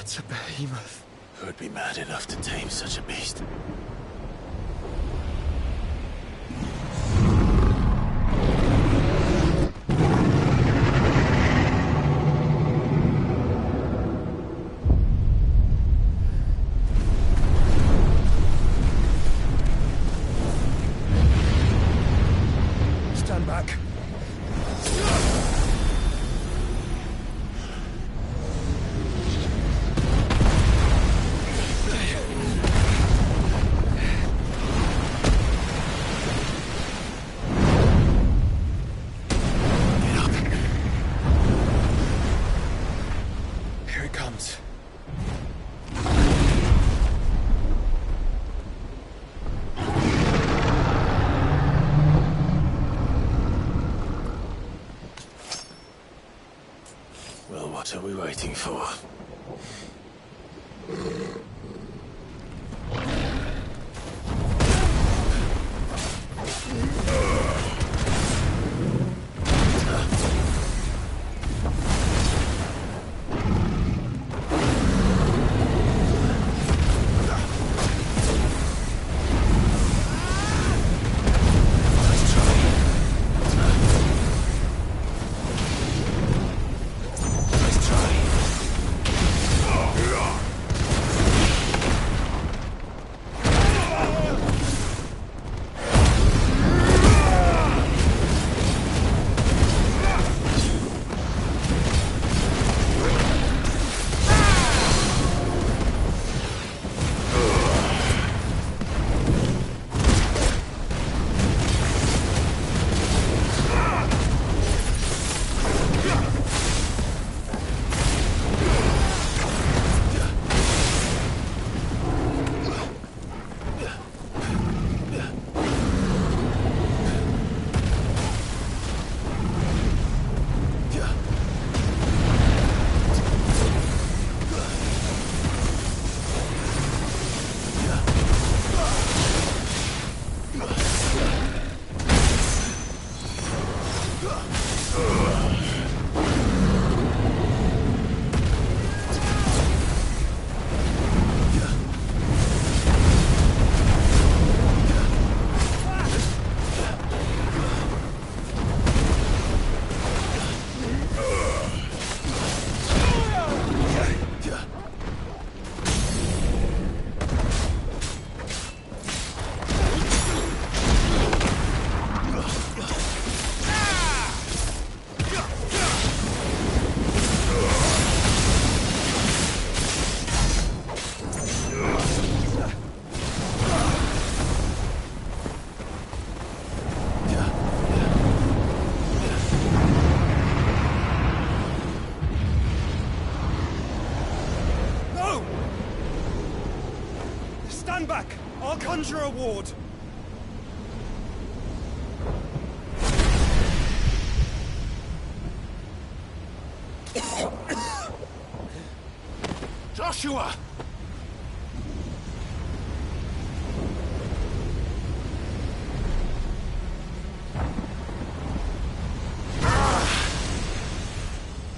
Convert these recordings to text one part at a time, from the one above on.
That's a behemoth. Who'd be mad enough to tame such a beast? Stand back. What are we waiting for? Stand back! I'll conjure a ward! Joshua!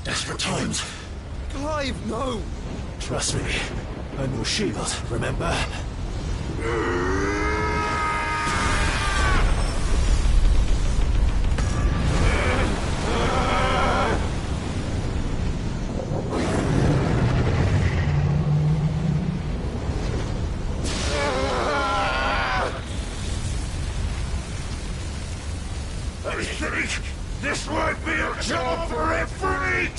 Desperate times. Clive, no! Trust me. I'm your shield, remember? I think this might be a job for a freak!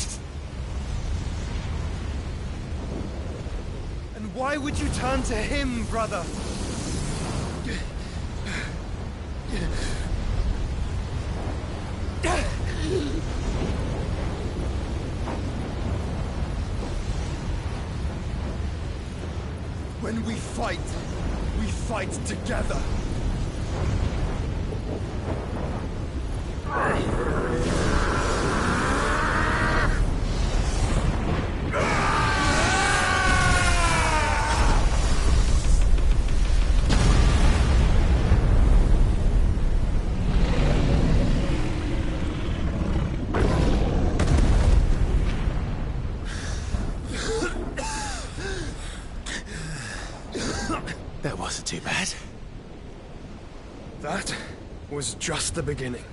And why would you turn to him, brother? When we fight together. wasn't too bad. That was just the beginning.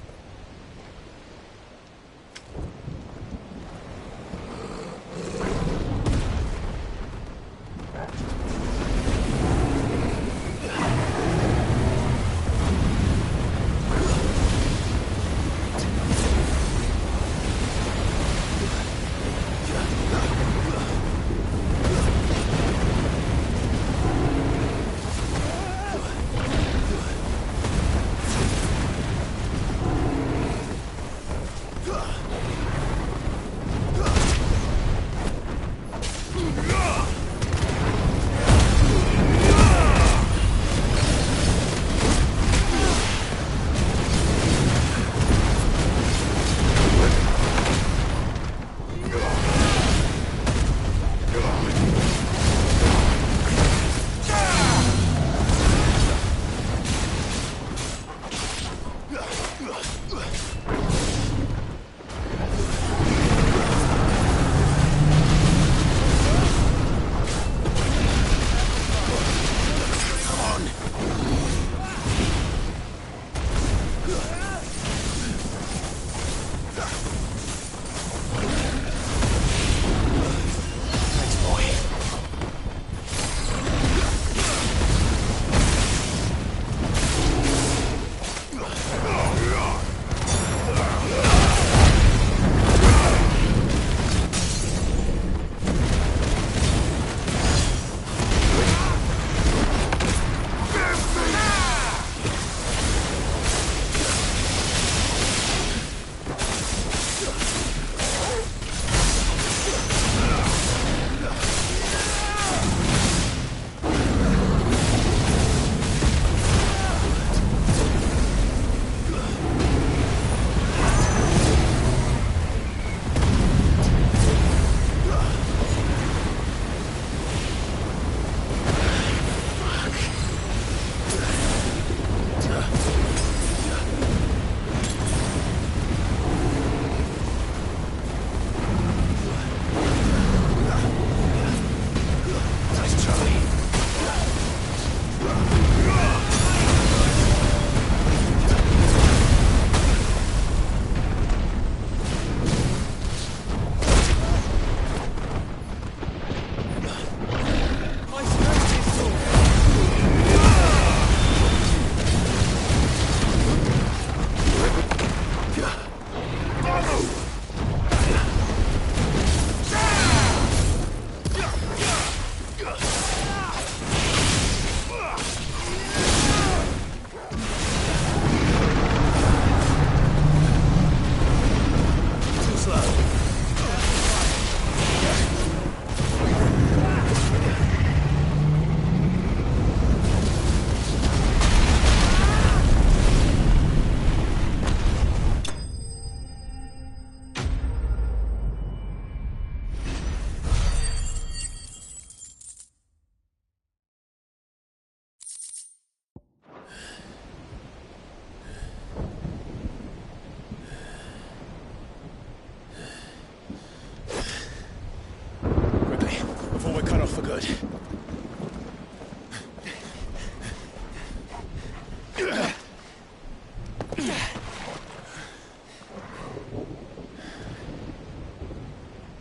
good.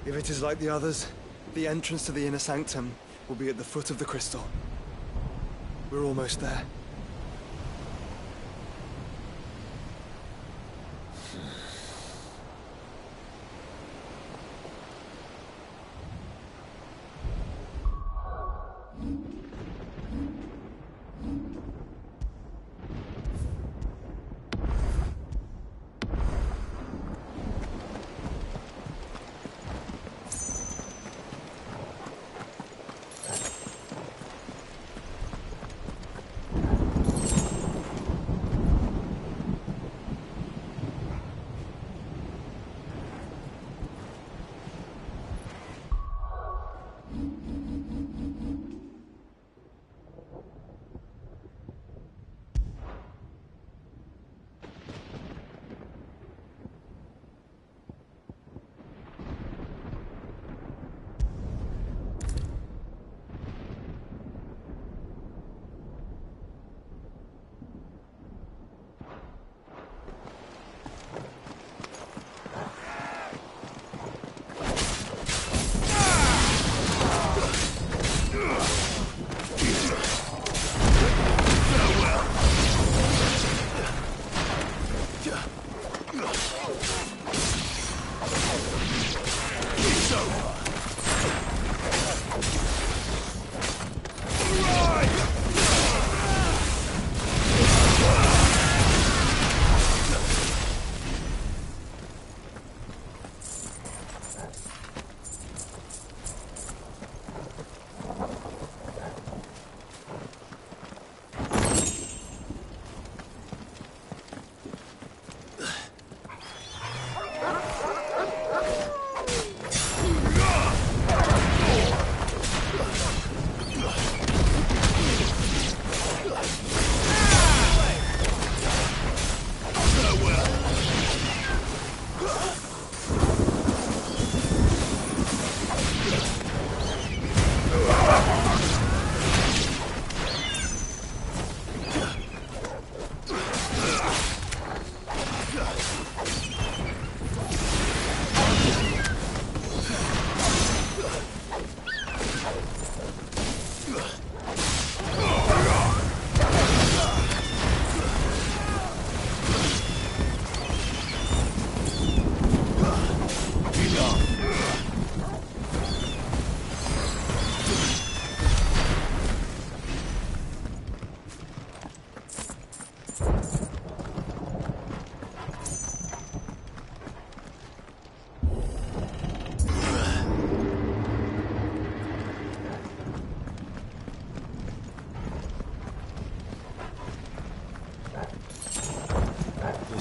If it is like the others, the entrance to the inner sanctum will be at the foot of the crystal. We're almost there.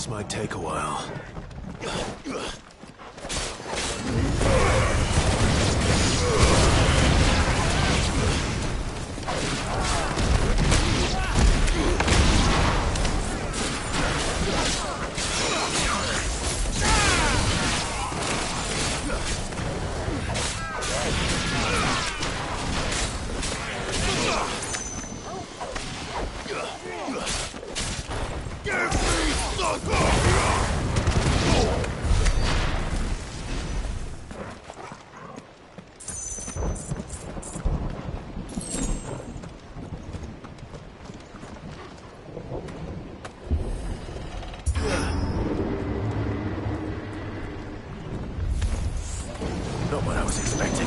This might take a while. Not what I was expecting.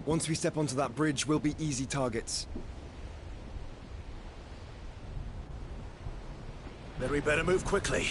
Once we step onto that bridge, we'll be easy targets. Then we better move quickly.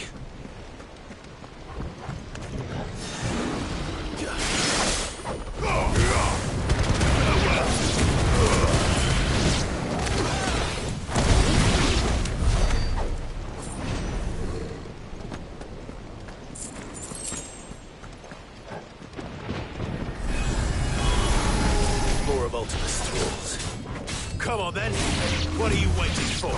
Come on then, what are you waiting for?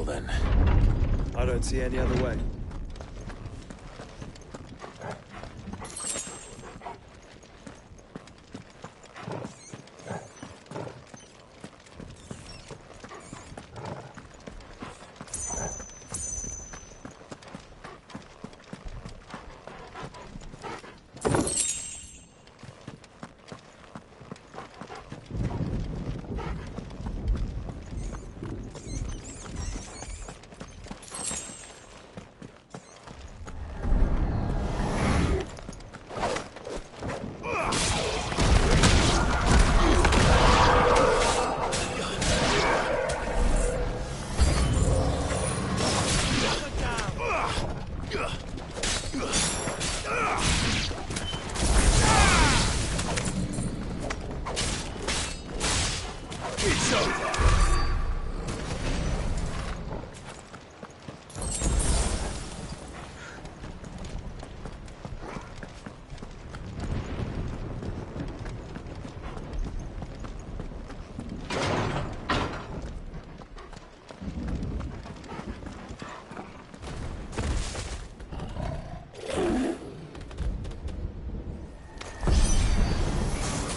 Then. I don't see any other way.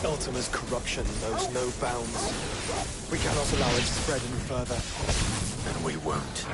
Ultima's corruption knows no bounds. We cannot allow it to spread any further. And we won't.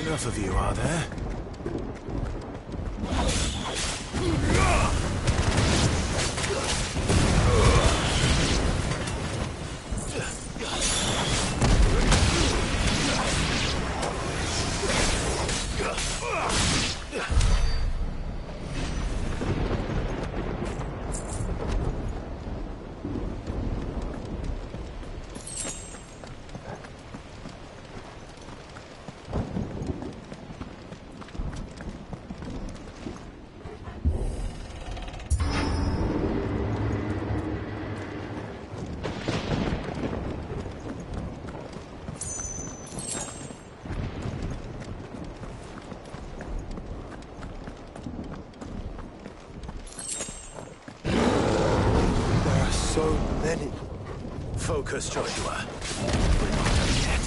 Enough of you, are there? So many. Focus, Joshua. We're not done yet.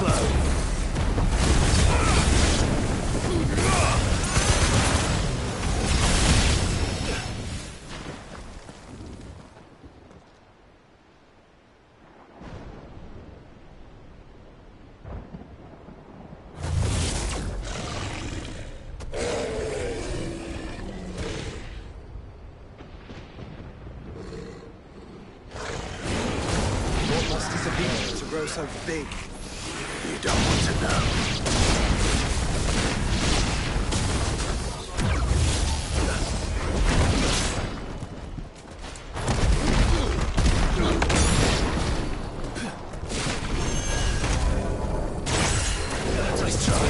slow. So big. You don't want to know. Nice try.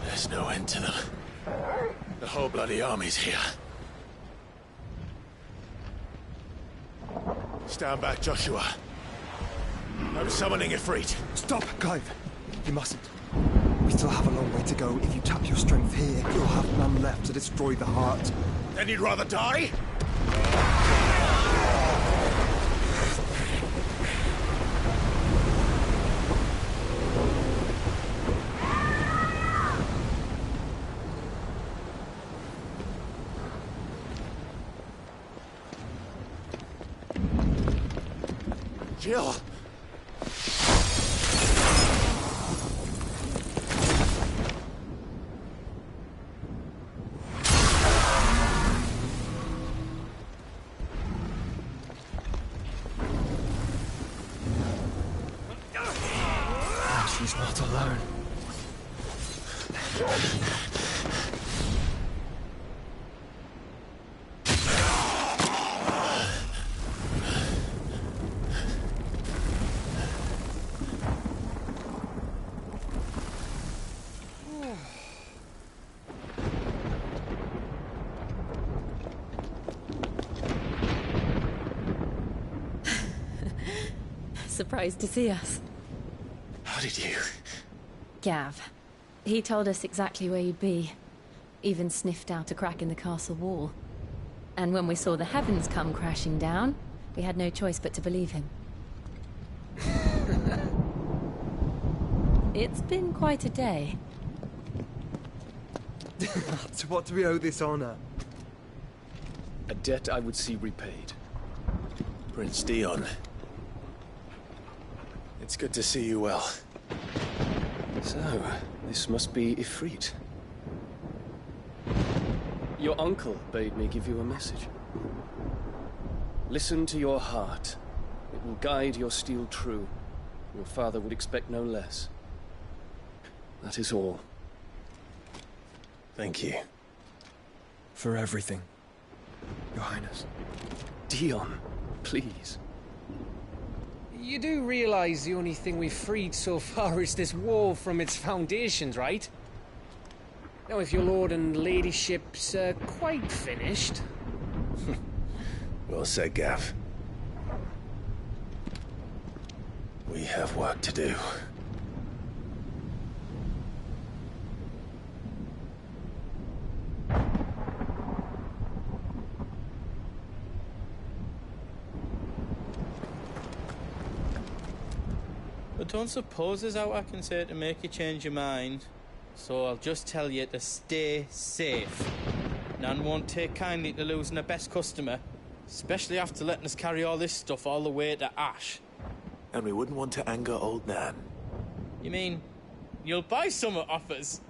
There's no end to them. The whole bloody army's here. Stand back, Joshua. I'm summoning Ifrit. Stop, Clive. You mustn't. We still have a long way to go. If you tap your strength here, you'll have none left to destroy the heart. Then you'd rather die? Jill! She's not alone. Surprised to see us. How did you? Gav. He told us exactly where you'd be. Even sniffed out a crack in the castle wall. And when we saw the heavens come crashing down, we had no choice but to believe him. It's been quite a day. To what do we owe this honor? A debt I would see repaid. Prince Dion. It's good to see you well. So, this must be Ifrit. Your uncle bade me give you a message. Listen to your heart. It will guide your steel true. Your father would expect no less. That is all. Thank you. For everything, Your Highness. Dion, please. You do realize the only thing we've freed so far is this wall from its foundations, right? Now, if your lord and ladyship's quite finished... Well said, Gav. We have work to do. I don't suppose there's out I can say to make you change your mind. So I'll just tell you to stay safe. Nan won't take kindly to losing her best customer, especially after letting us carry all this stuff all the way to Ash. And we wouldn't want to anger old Nan. You mean, you'll buy some at offers?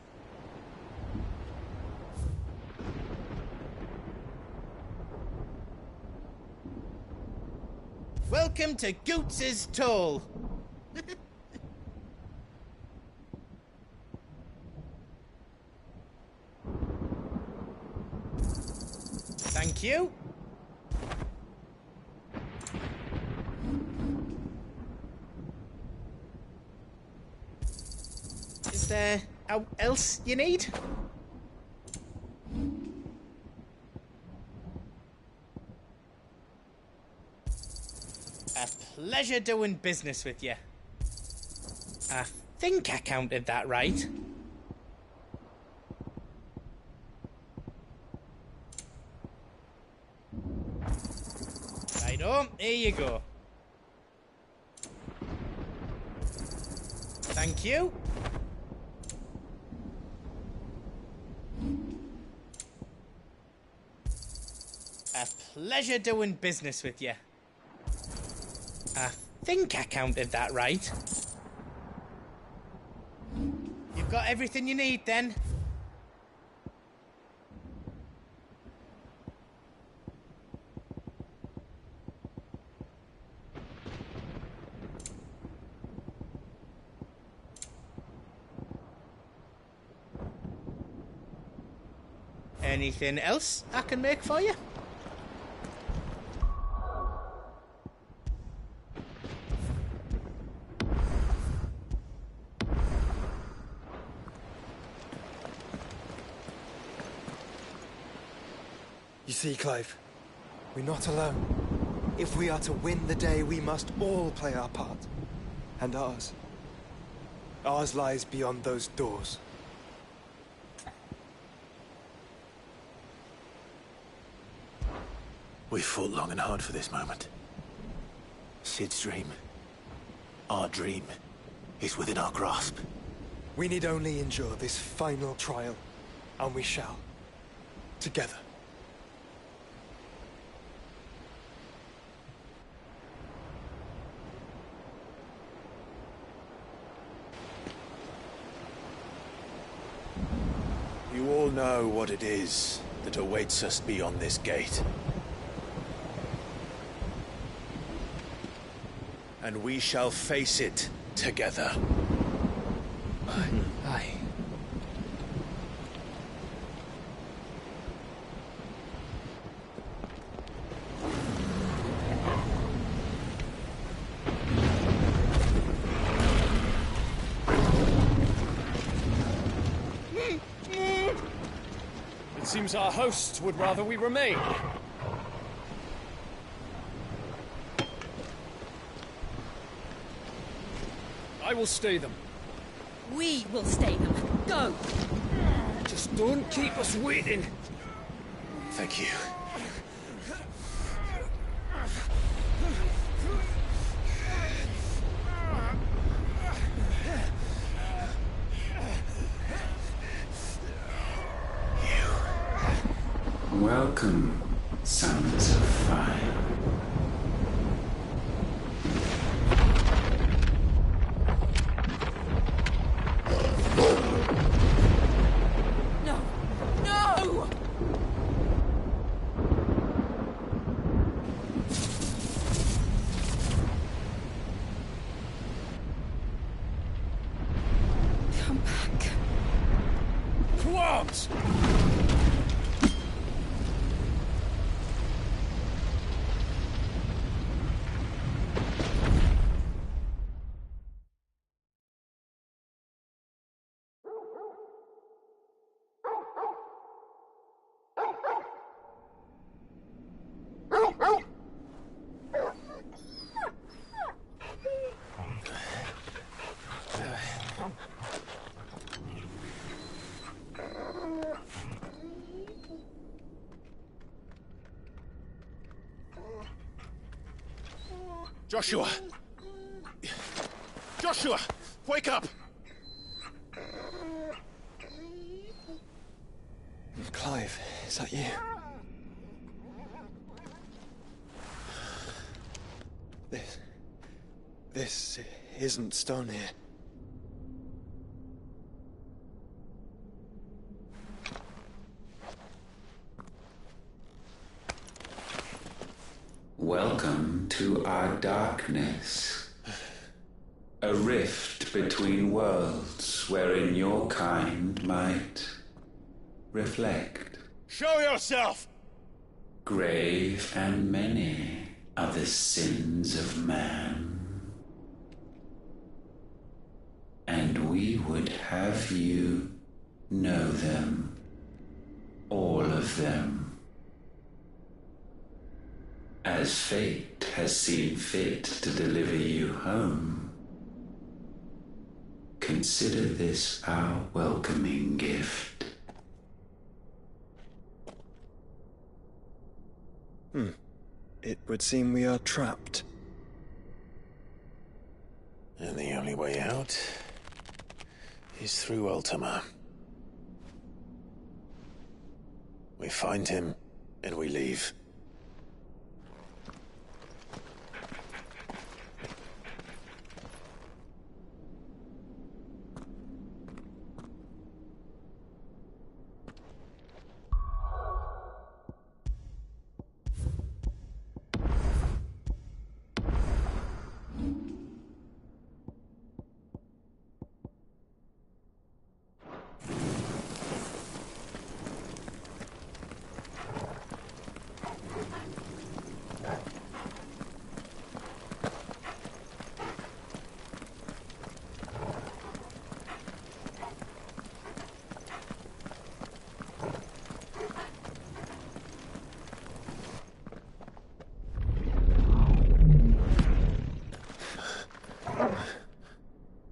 Welcome to Goots's Toll. Thank you. Is there else you need? A pleasure doing business with you. I think I counted that right. Righto, here you go. Thank you. A pleasure doing business with you. I think I counted that right. You've got everything you need then? Anything else I can make for you? You see, Clive, we're not alone. If we are to win the day, we must all play our part. And ours. Ours lies beyond those doors. We've fought long and hard for this moment. Sid's dream, our dream, is within our grasp. We need only endure this final trial, and we shall. Together. You all know what it is that awaits us beyond this gate. And we shall face it together. Aye. It seems our hosts would rather we remain. I will stay them. We will stay them. Go! Just don't keep us waiting. Thank you. Welcome, sons of fire. No! No! Come back. To arms! Joshua! Joshua! Wake up! Clive, is that you? This isn't stone here. Welcome to our darkness. A rift between worlds wherein your kind might reflect. Show yourself! Grave and many are the sins of man. And we would have you know them, all of them. As fate has seen fit to deliver you home, consider this our welcoming gift. It would seem we are trapped. And the only way out is through Ultima. We find him, and we leave.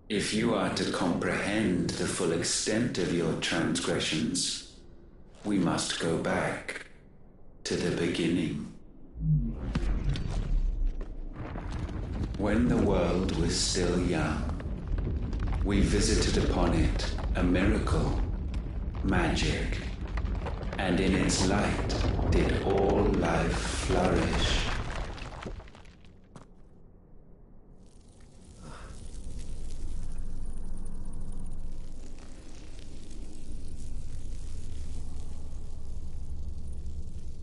If you are to comprehend the full extent of your transgressions, we must go back to the beginning. When the world was still young, we visited upon it a miracle, magic, and in its light did all life flourish.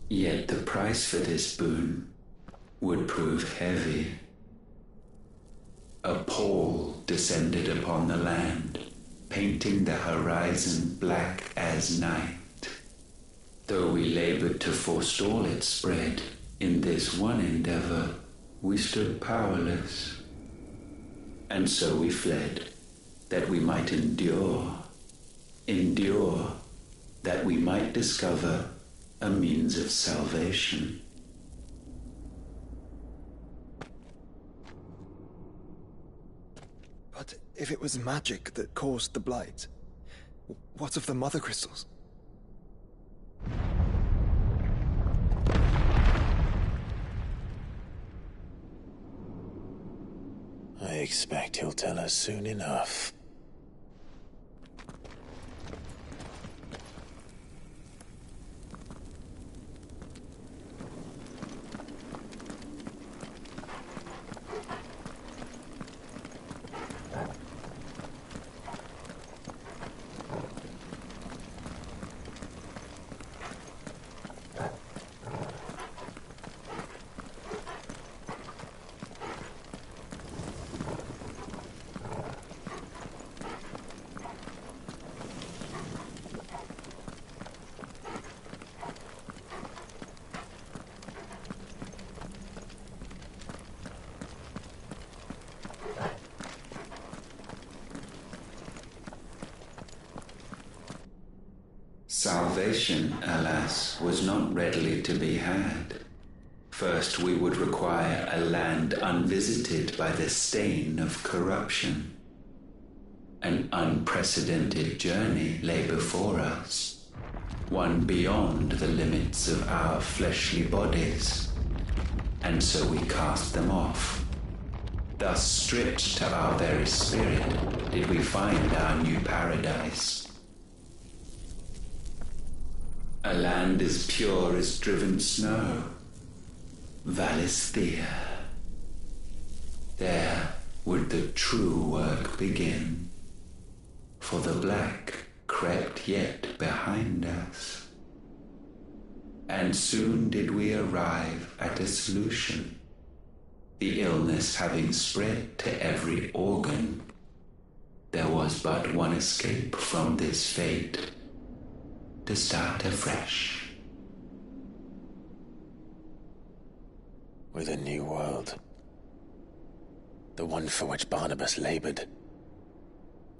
Yet the price for this boon would prove heavy. A pall descended upon the land, painting the horizon black as night. Though we labored to forestall its spread, in this one endeavor we stood powerless. And so we fled, that we might endure, that we might discover a means of salvation. But if it was magic that caused the blight, what of the mother crystals? I expect he'll tell us soon enough. Salvation, alas, was not readily to be had. First, we would require a land unvisited by the stain of corruption. An unprecedented journey lay before us, one beyond the limits of our fleshly bodies, and so we cast them off. Thus, stripped to our very spirit, did we find our new paradise. A land as pure as driven snow, Valisthea. There would the true work begin, for the black crept yet behind us. And soon did we arrive at a solution, the illness having spread to every organ. There was but one escape from this fate, to start afresh. With a new world. The one for which Barnabas labored.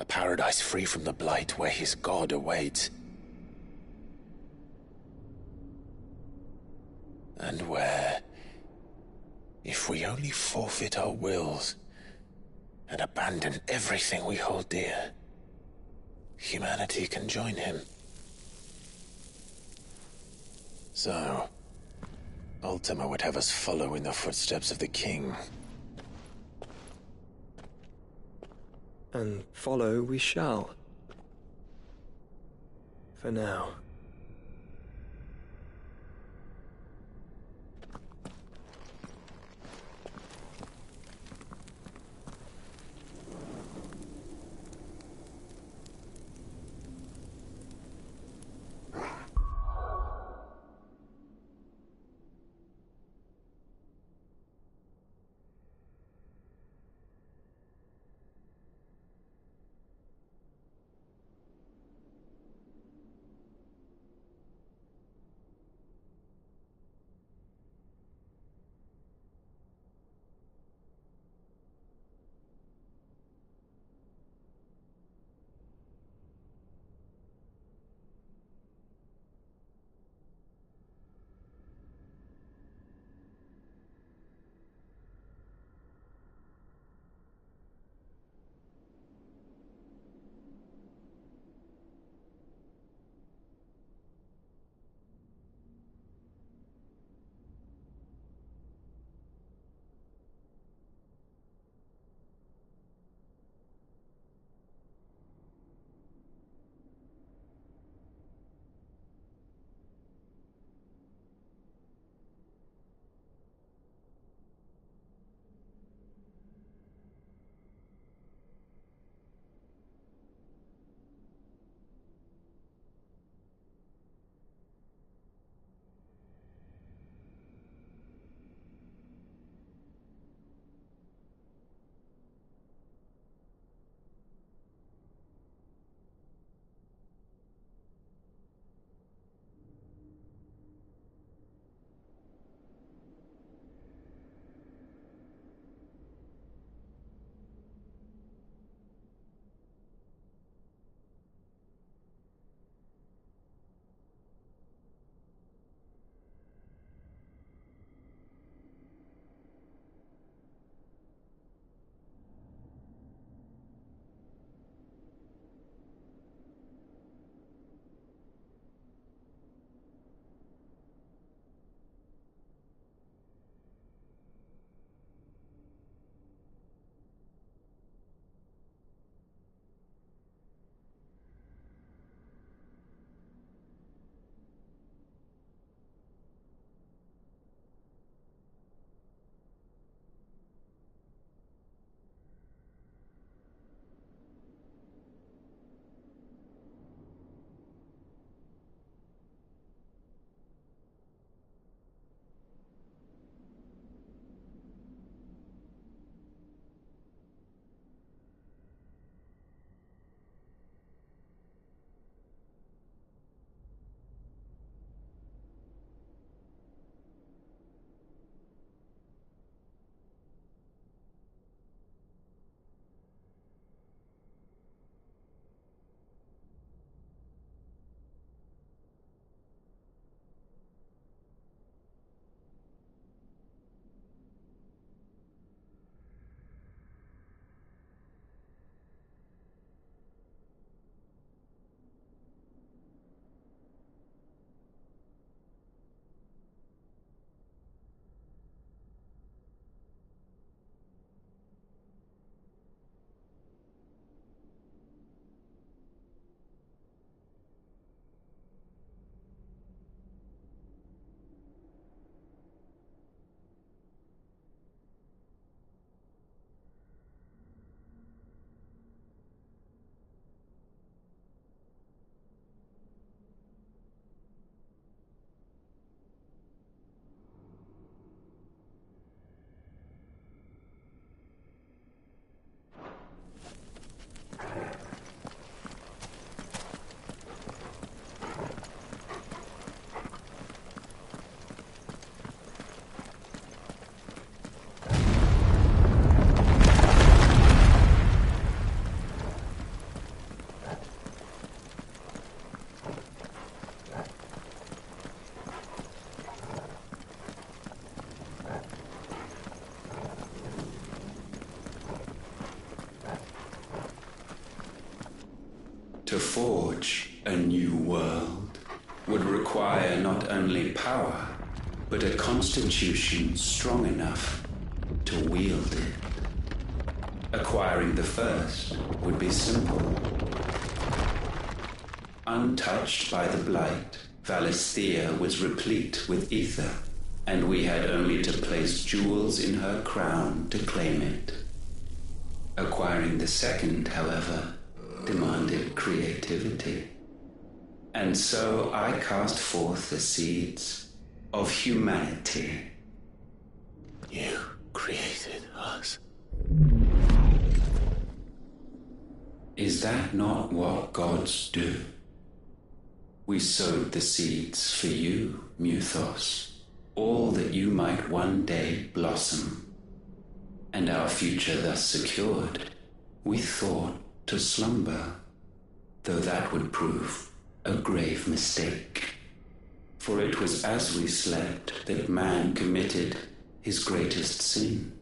A paradise free from the blight where his God awaits. And where, if we only forfeit our wills and abandon everything we hold dear, humanity can join him. So, Ultima would have us follow in the footsteps of the king. And follow we shall. For now. To forge a new world would require not only power, but a constitution strong enough to wield it. Acquiring the first would be simple. Untouched by the blight, Valisthea was replete with ether, and we had only to place jewels in her crown to claim it. Acquiring the second, however, demanded creativity. And so I cast forth the seeds of humanity. You created us. Is that not what gods do? We sowed the seeds for you, Muthos, all that you might one day blossom. And our future thus secured, we thought to slumber, though that would prove a grave mistake. For it was as we slept that man committed his greatest sin.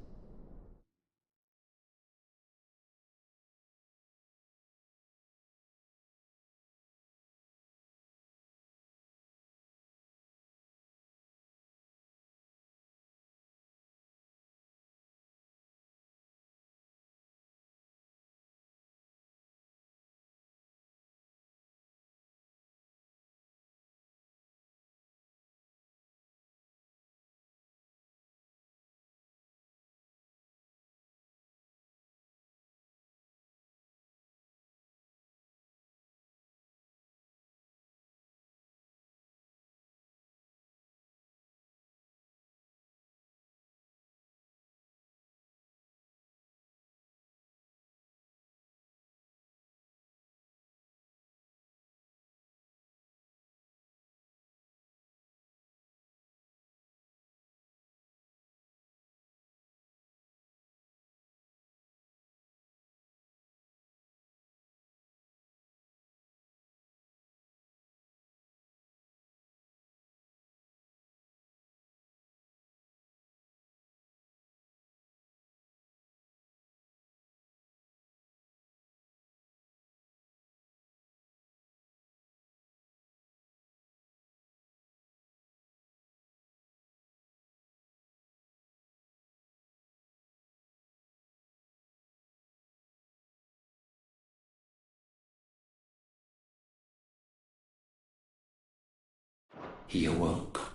He awoke.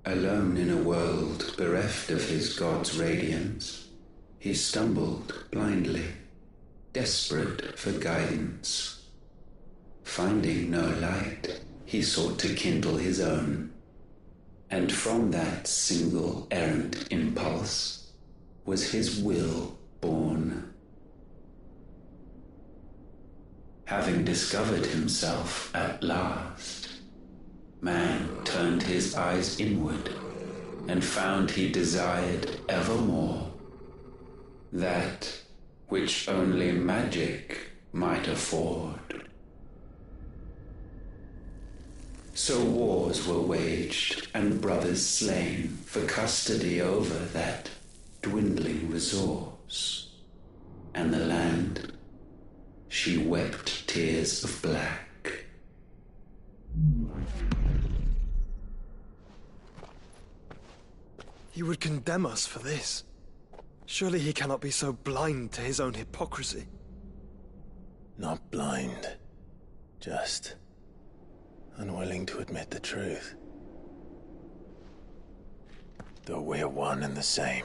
Alone in a world bereft of his god's radiance, he stumbled blindly, desperate for guidance. Finding no light, he sought to kindle his own, and from that single errant impulse was his will born. Having discovered himself at last, man turned his eyes inward and found he desired evermore that which only magic might afford. So wars were waged and brothers slain for custody over that dwindling resource, and the land, she wept tears of black. He would condemn us for this. Surely he cannot be so blind to his own hypocrisy. Not blind, just unwilling to admit the truth. Though we're one and the same.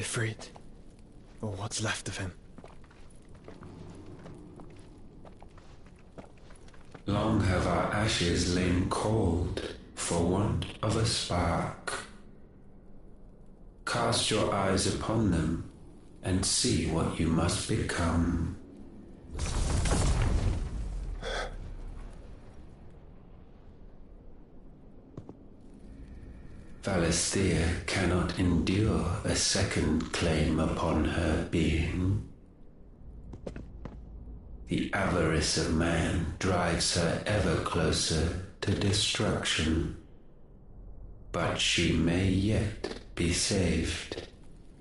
Ifrit, or what's left of him. Long have our ashes lain cold for want of a spark. Cast your eyes upon them and see what you must become. Valisthea cannot endure a second claim upon her being. The avarice of man drives her ever closer to destruction. But she may yet be saved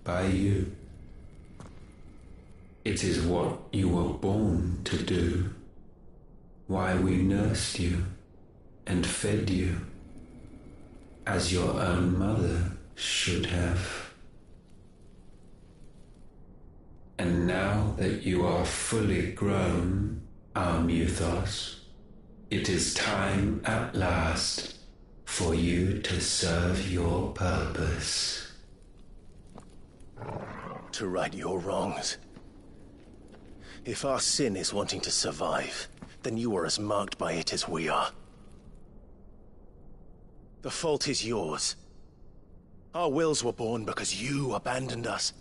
by you. It is what you were born to do, why we nursed you and fed you, as your own mother should have. And now that you are fully grown, our Muthos, it is time at last for you to serve your purpose. To right your wrongs. If our sin is wanting to survive, then you are as marked by it as we are. The fault is yours. Our wills were born because you abandoned us.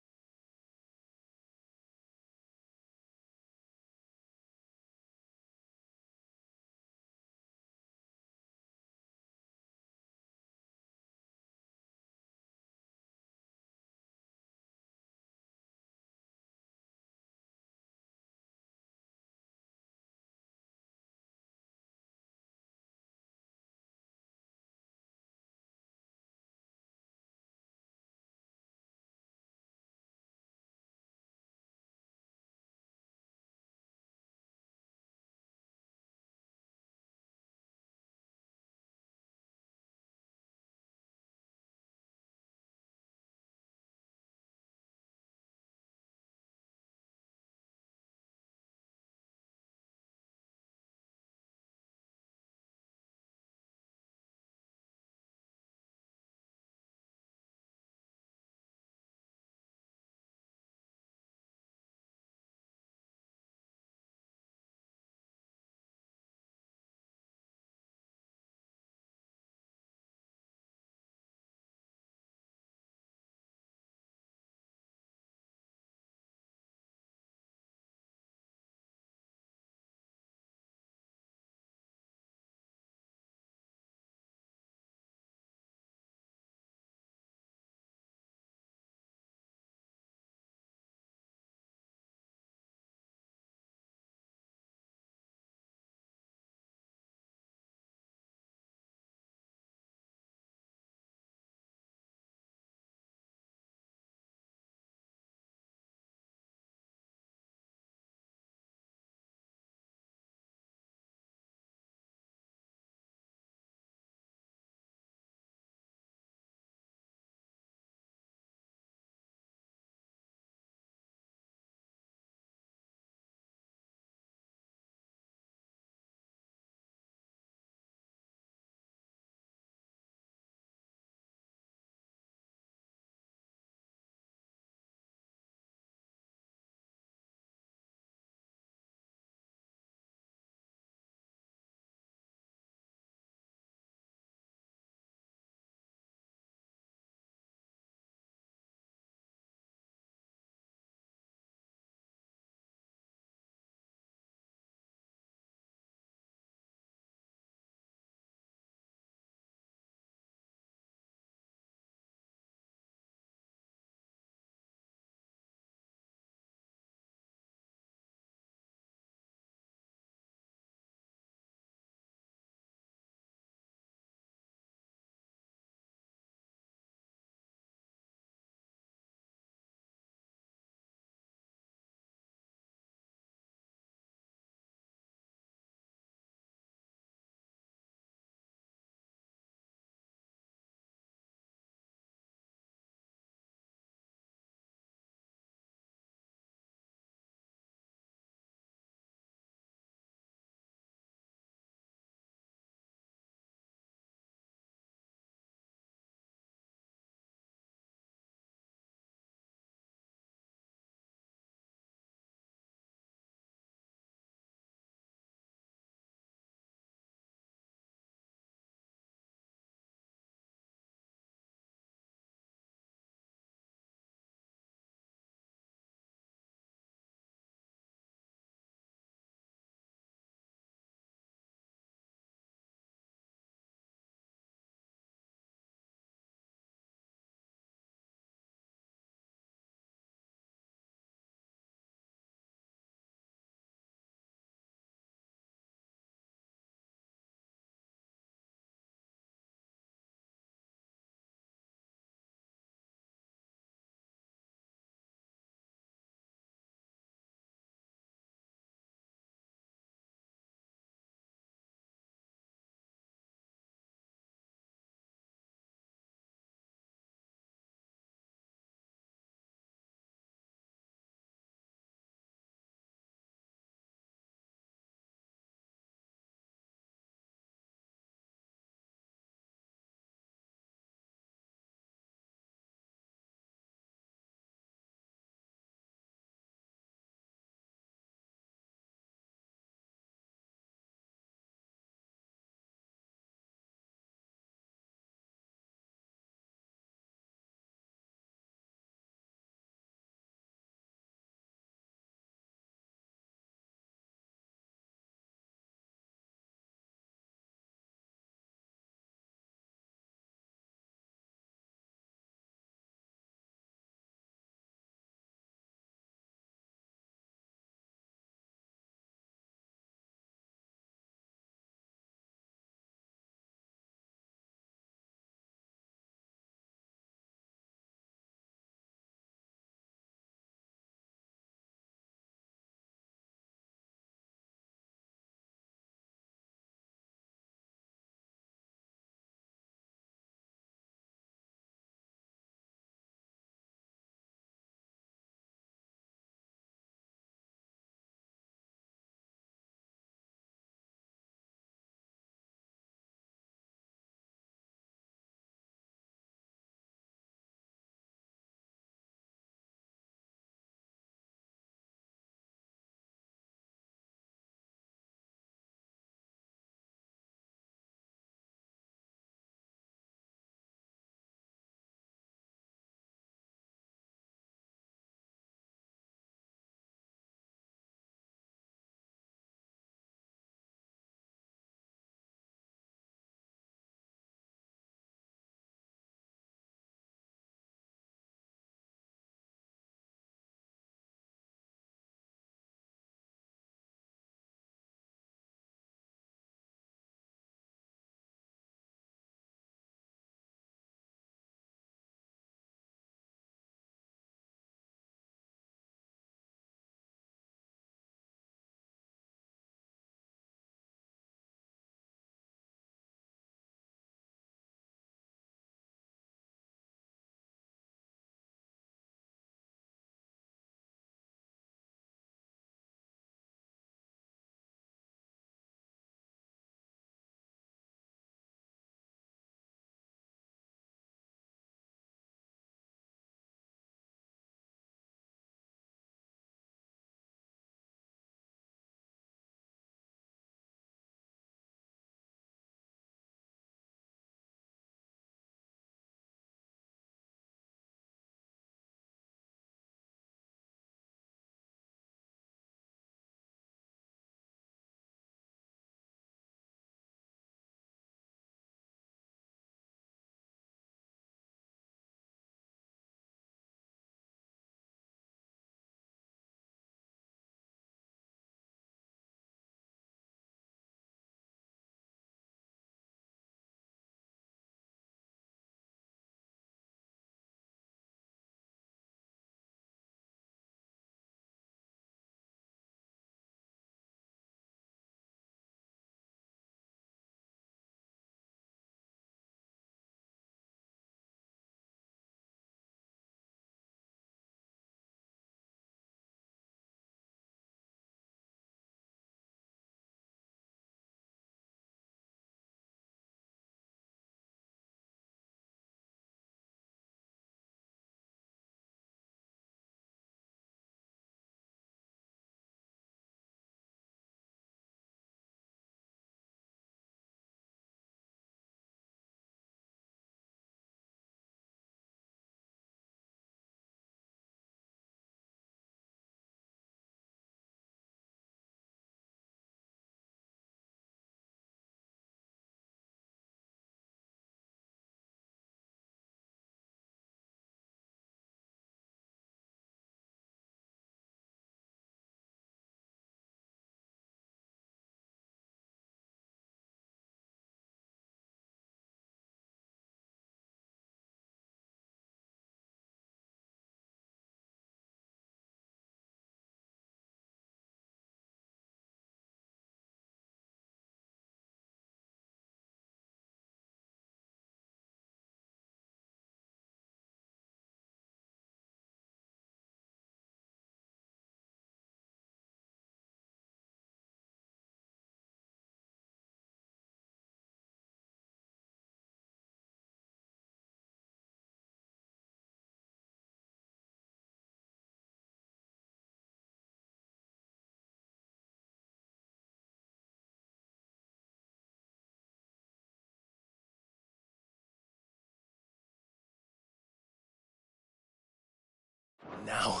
now,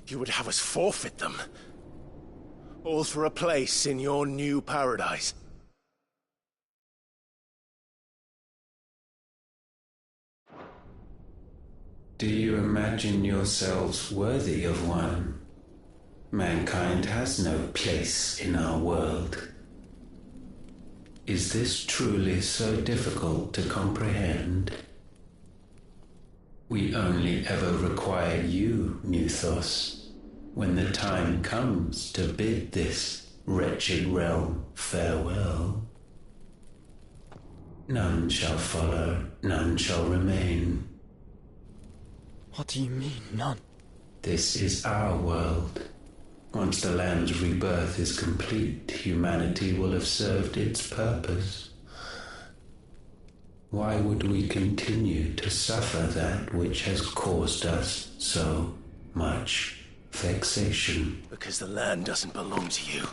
you would have us forfeit them. All for a place in your new paradise. Do you imagine yourselves worthy of one? Mankind has no place in our world. Is this truly so difficult to comprehend? We only ever require you, Muthos, when the time comes to bid this wretched realm farewell. None shall follow, none shall remain. What do you mean, none? This is our world. Once the land's rebirth is complete, humanity will have served its purpose. Why would we continue to suffer that which has caused us so much vexation? Because the land doesn't belong to you.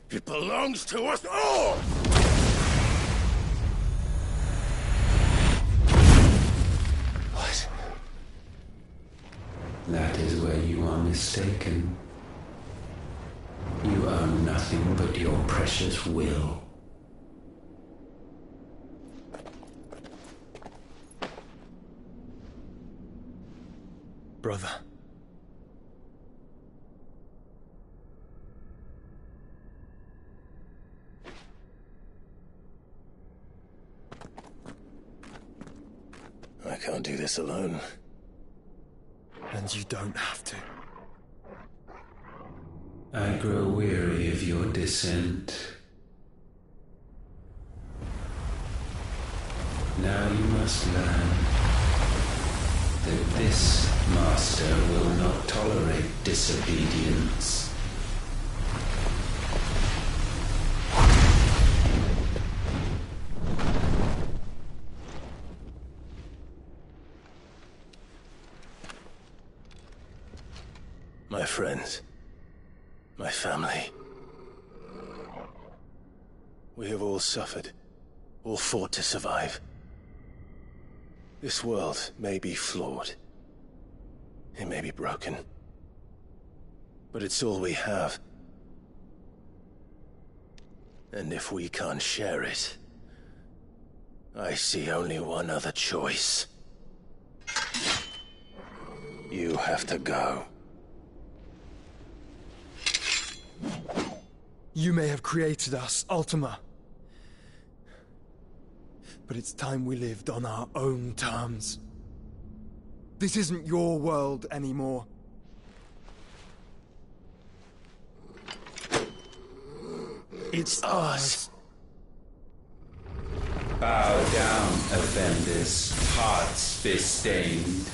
It belongs to us all! What? That is where you are mistaken. You own nothing but your precious will. Brother. I can't do this alone. And you don't have to. I grow weary of your dissent. Now you must learn that this master will not tolerate disobedience. My friends, my family. We have all suffered, all fought to survive. This world may be flawed. It may be broken. But it's all we have. And if we can't share it, I see only one other choice. You have to go. You may have created us, Ultima. But it's time we lived on our own terms. This isn't your world anymore. It's ours. Bow down, offenders, hearts fist-stained.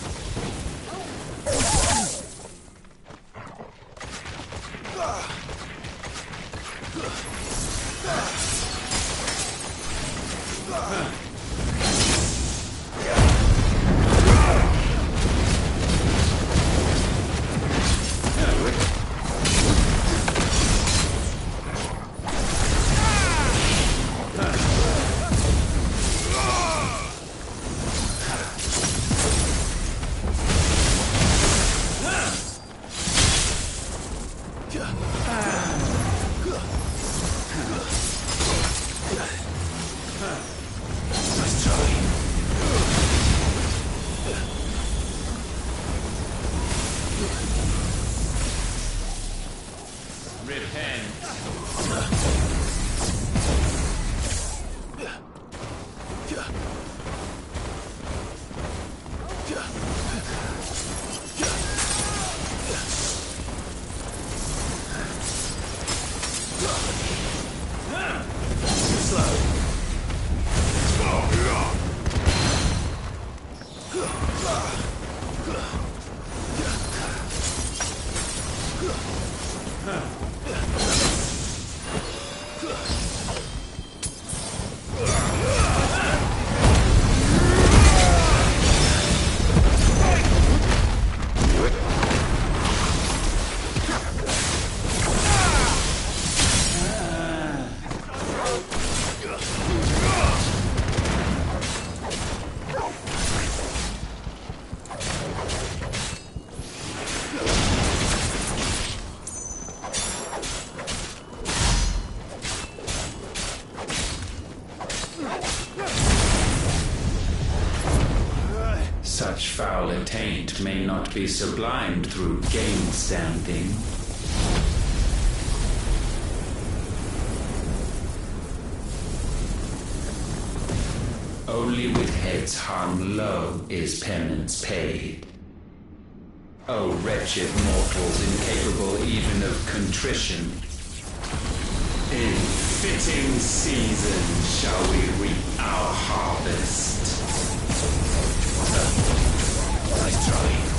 Such foul attaint may not be sublimed through gain-standing. Only with heads hung low is penance paid. O wretched mortals incapable even of contrition, in fitting season shall we reap our harvest. Nice try.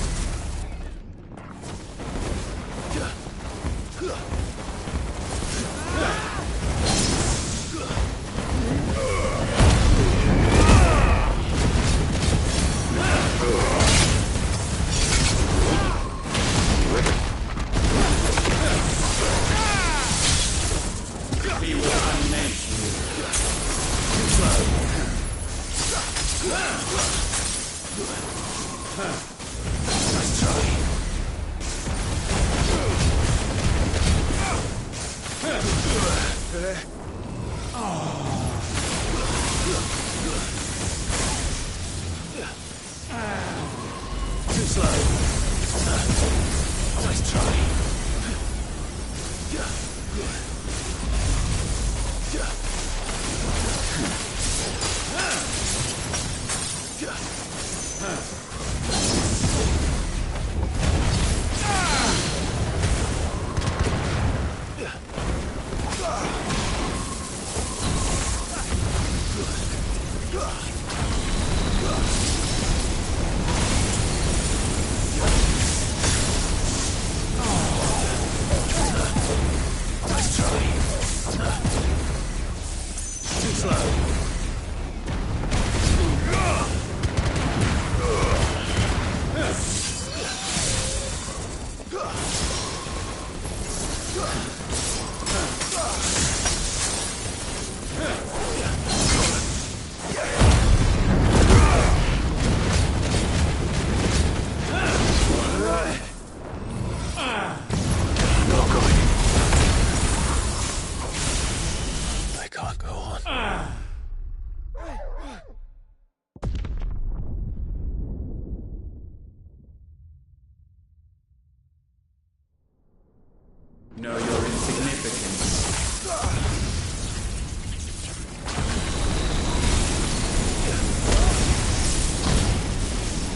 Know your insignificance.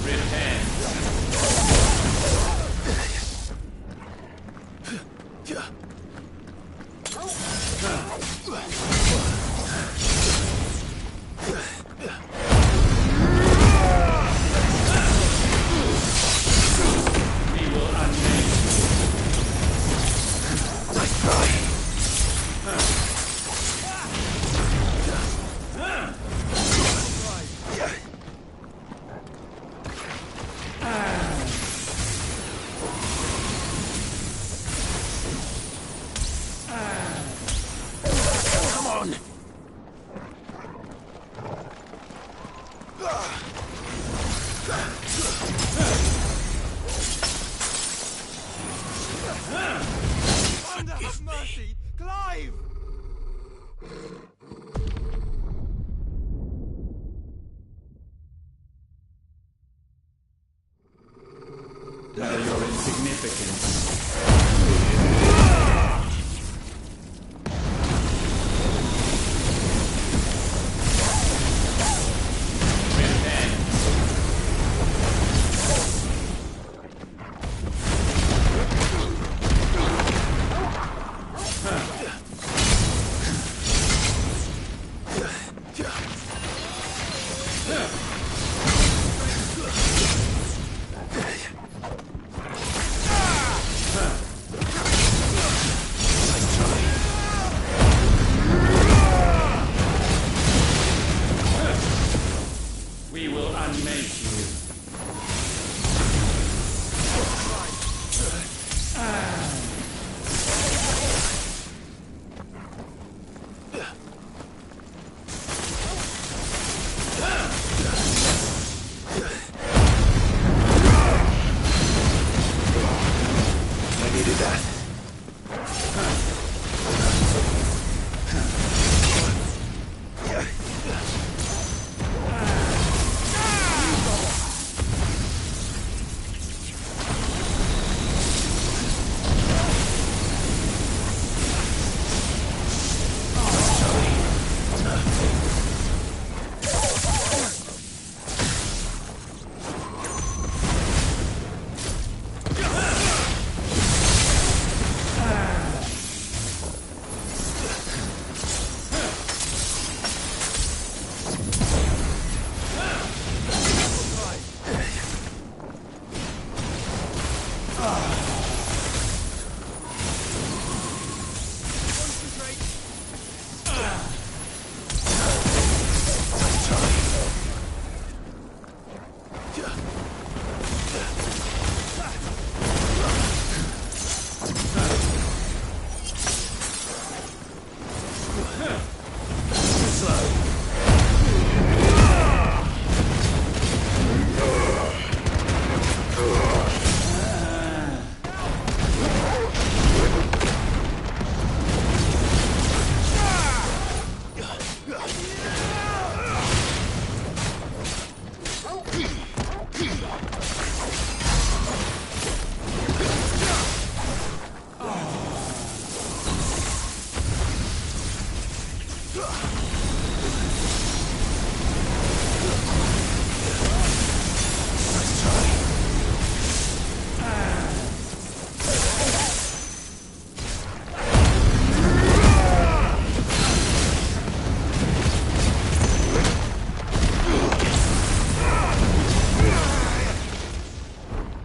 Repent. We will unmake Have mercy! Clive! know your insignificance. We will unmake you. I needed that.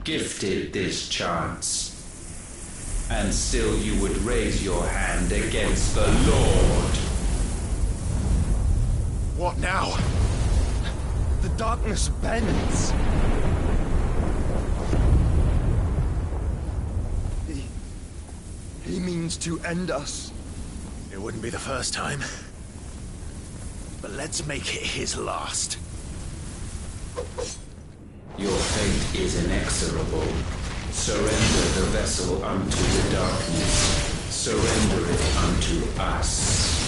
gifted this chance. And still you would raise your hand against the Lord. What now? The darkness bends. He means to end us. It wouldn't be the first time. But let's make it his last. Your fate is inexorable. Surrender the vessel unto the darkness. Surrender it unto us.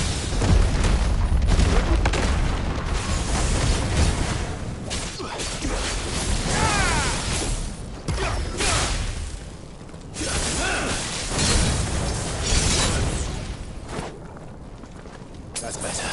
That's better.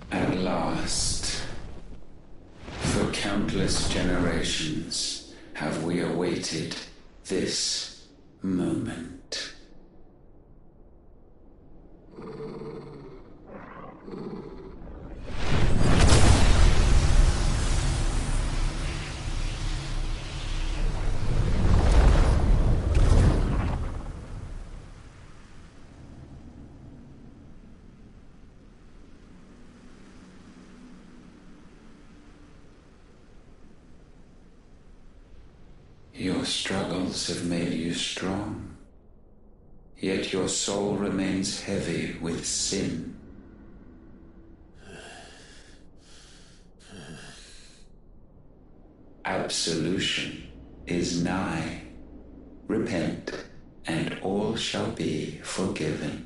At last, for countless generations, have we awaited this moment. Your struggles have made you strong, yet your soul remains heavy with sin. Absolution is nigh. Repent, and all shall be forgiven.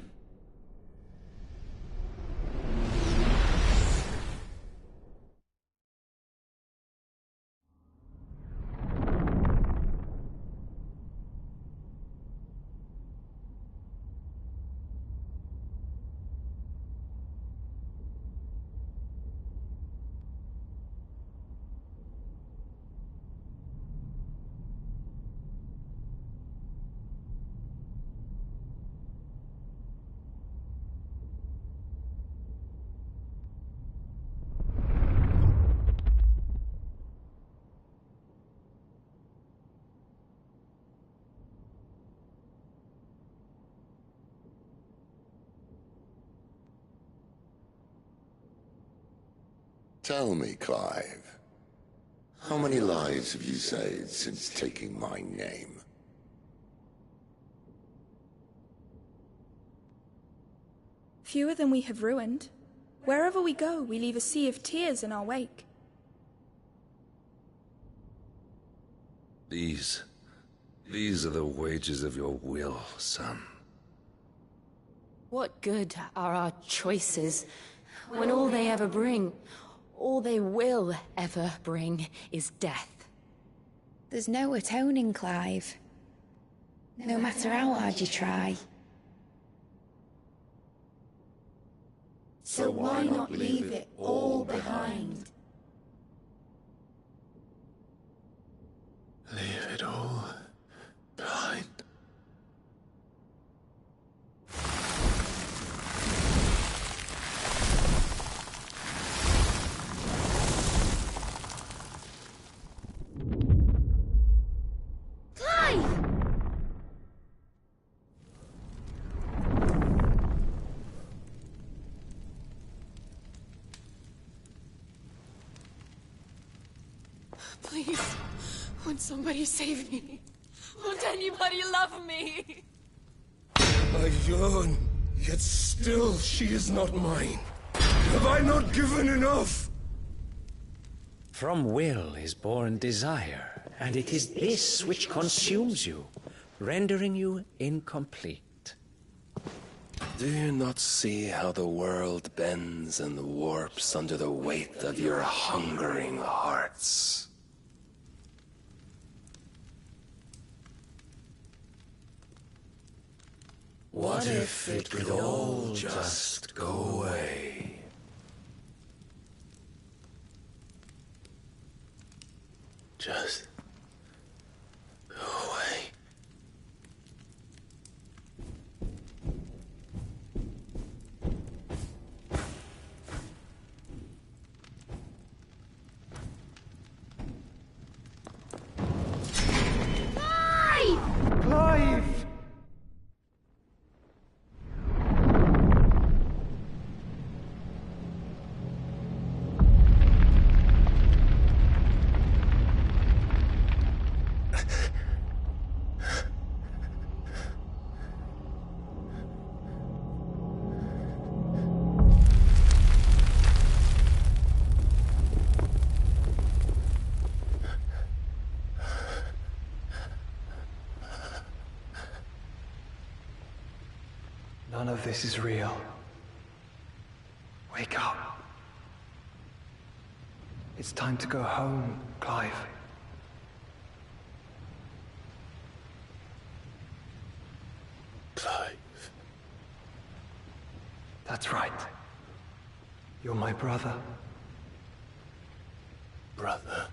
Tell me, Clive, how many lives have you saved since taking my name? Fewer than we have ruined. Wherever we go, we leave a sea of tears in our wake. These are the wages of your will, son. What good are our choices when all they ever bring, all they will ever bring, is death? There's no atoning, Clive. No matter how hard you try. So why not leave it all behind? Leave it all behind. Clive! Please, won't somebody save me? Won't anybody love me? I yearn, yet still she is not mine. Have I not given enough? From will is born desire, and it is this which consumes you, rendering you incomplete. Do you not see how the world bends and warps under the weight of your hungering hearts? What if it could all just go away? Just go away. Clive! None of this is real. Wake up. It's time to go home, Clive. Clive. That's right. You're my brother. Brother.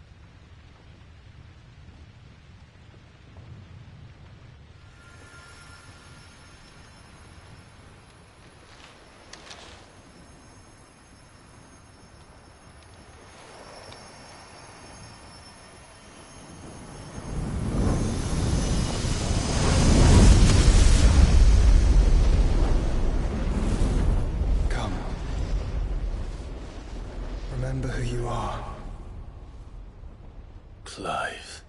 Remember who you are. Clive.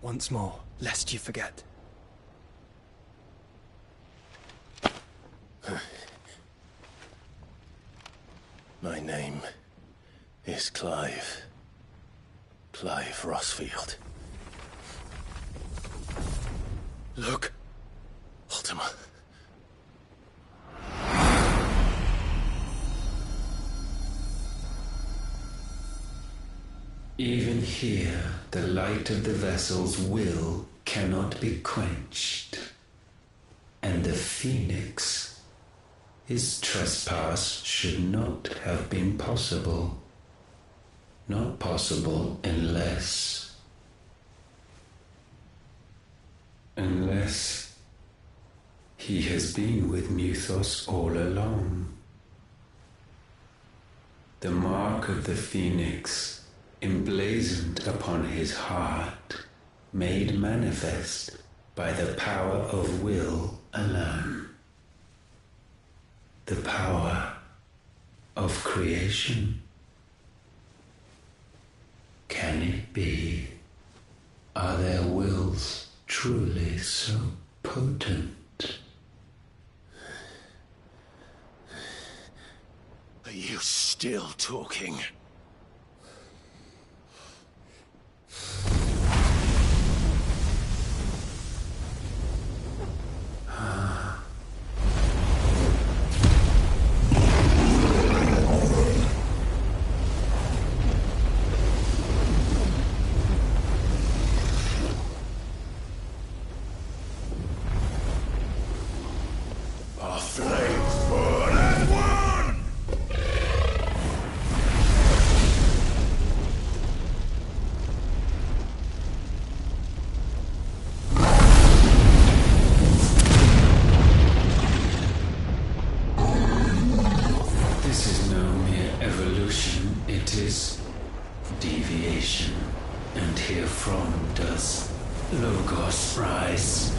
Once more, lest you forget. My name is Clive. Clive Rossfield. Look, Ultima. Even here, the light of the vessel's will cannot be quenched. And the Phoenix, his trespass should not have been possible. Not possible unless he has been with Muthos all along. The mark of the Phoenix, emblazoned upon his heart, made manifest by the power of will alone. The power of creation. Can it be? Are their wills truly so potent? Are you still talking? Our flames burn as one! This is no mere evolution, it is deviation. And herefrom does Logos rise.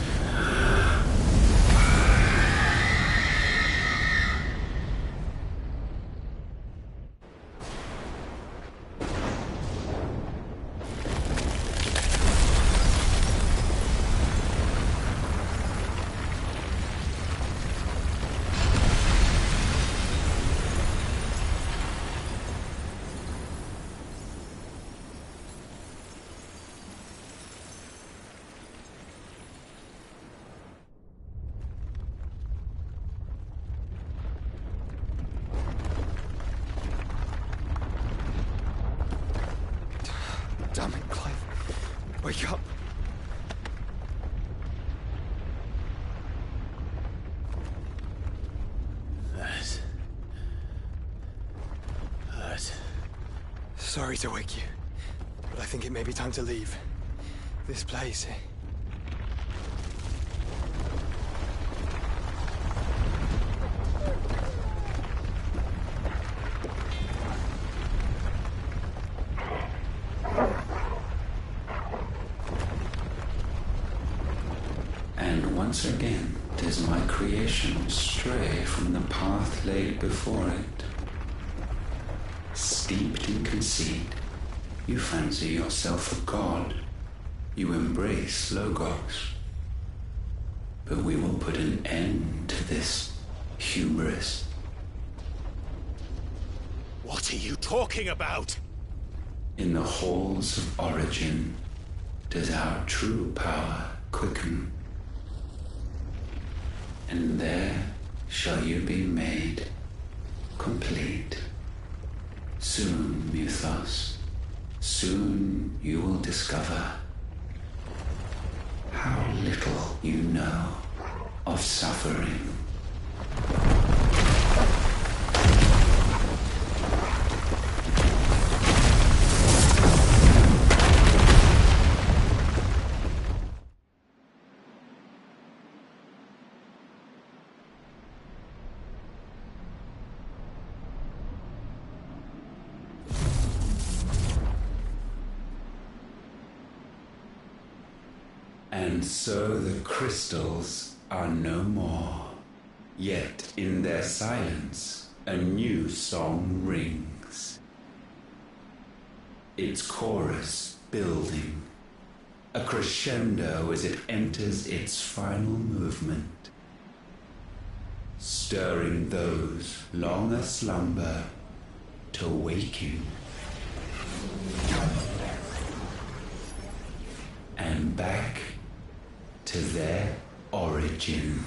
Damn it, Clive. Wake up. That. Sorry to wake you, but I think it may be time to leave. This place. And once again does my creation stray from the path laid before it. Steeped in conceit, you fancy yourself a god. You embrace Logos. But we will put an end to this hubris. What are you talking about? In the halls of origin does our true power quicken. And there shall you be made complete. Soon, Mythos, soon you will discover how little you know of suffering. And so the crystals are no more. Yet in their silence, a new song rings. Its chorus building, a crescendo as it enters its final movement, stirring those long aslumber to waking. And back to their origin.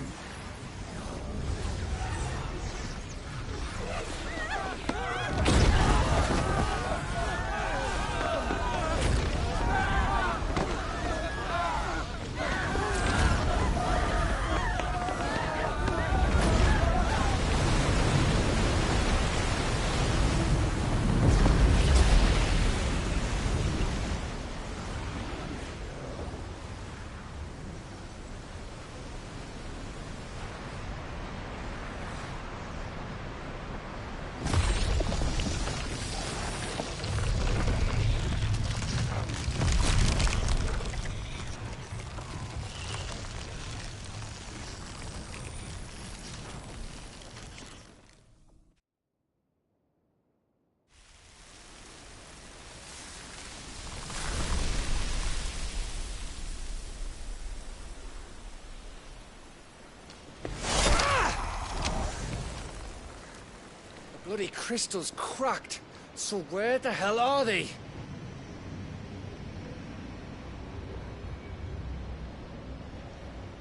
bloody crystal's cracked. So where the hell are they?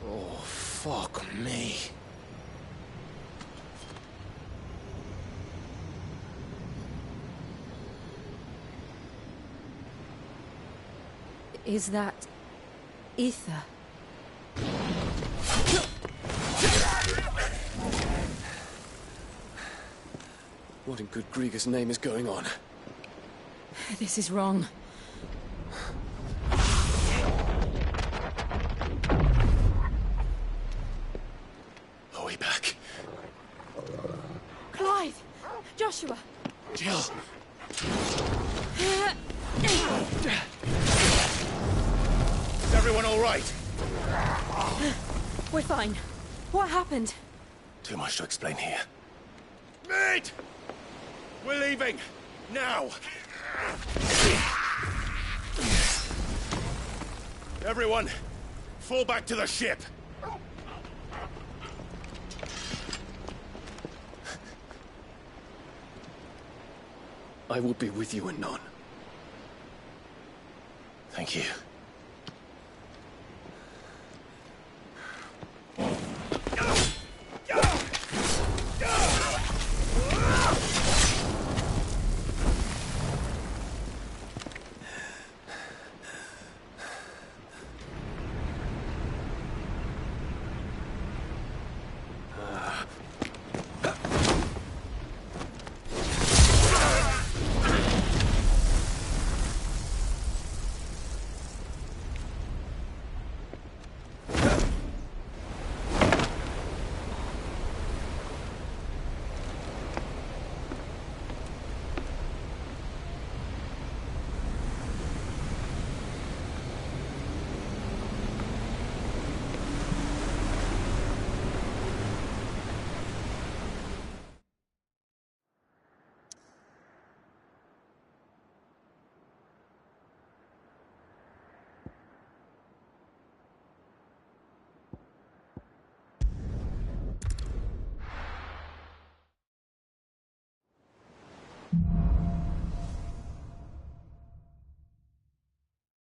Oh, fuck me. Is that ether? What in good Grieger's name is going on? This is wrong. Are we back? Clive! Joshua! Jill! Is everyone all right? We're fine. What happened? Too much to explain here. Mate! We're leaving! Now! Everyone, fall back to the ship! I will be with you anon. Thank you.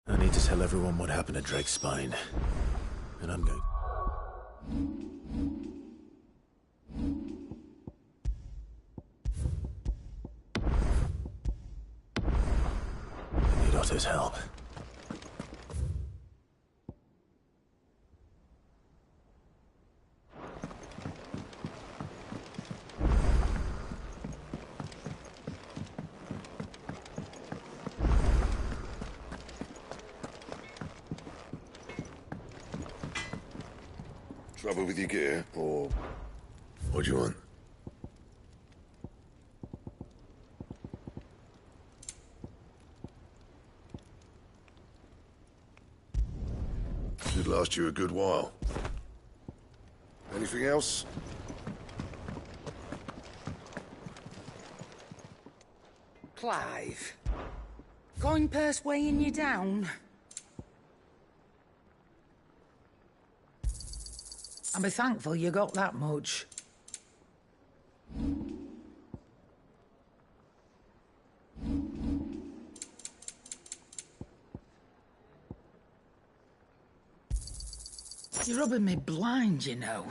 I need to tell everyone what happened to Drake's spine. And I'm going... I need Otto's help. Trouble with your gear, or what do you want? Should last you a good while. Anything else? Clive, going purse weighing you down? I'll be thankful you got that much. You're rubbing me blind, you know.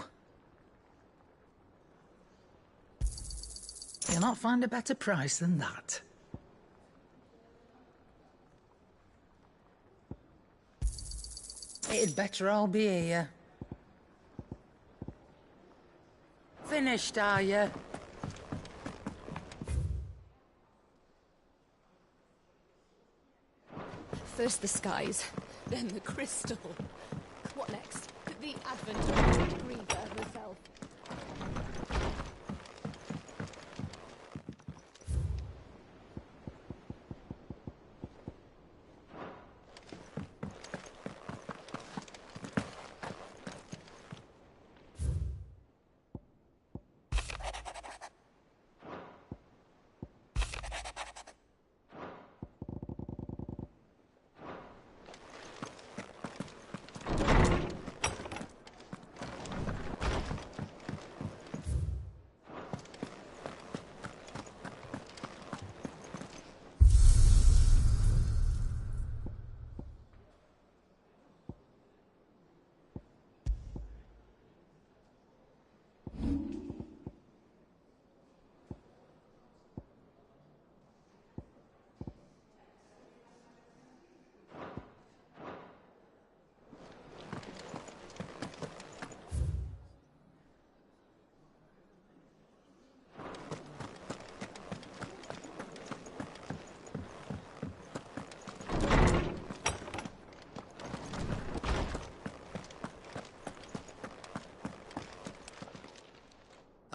You'll not find a better price than that. It'd better all be here. Finished, are you? First the skies, then the crystal. What next? The advent of Grieger herself.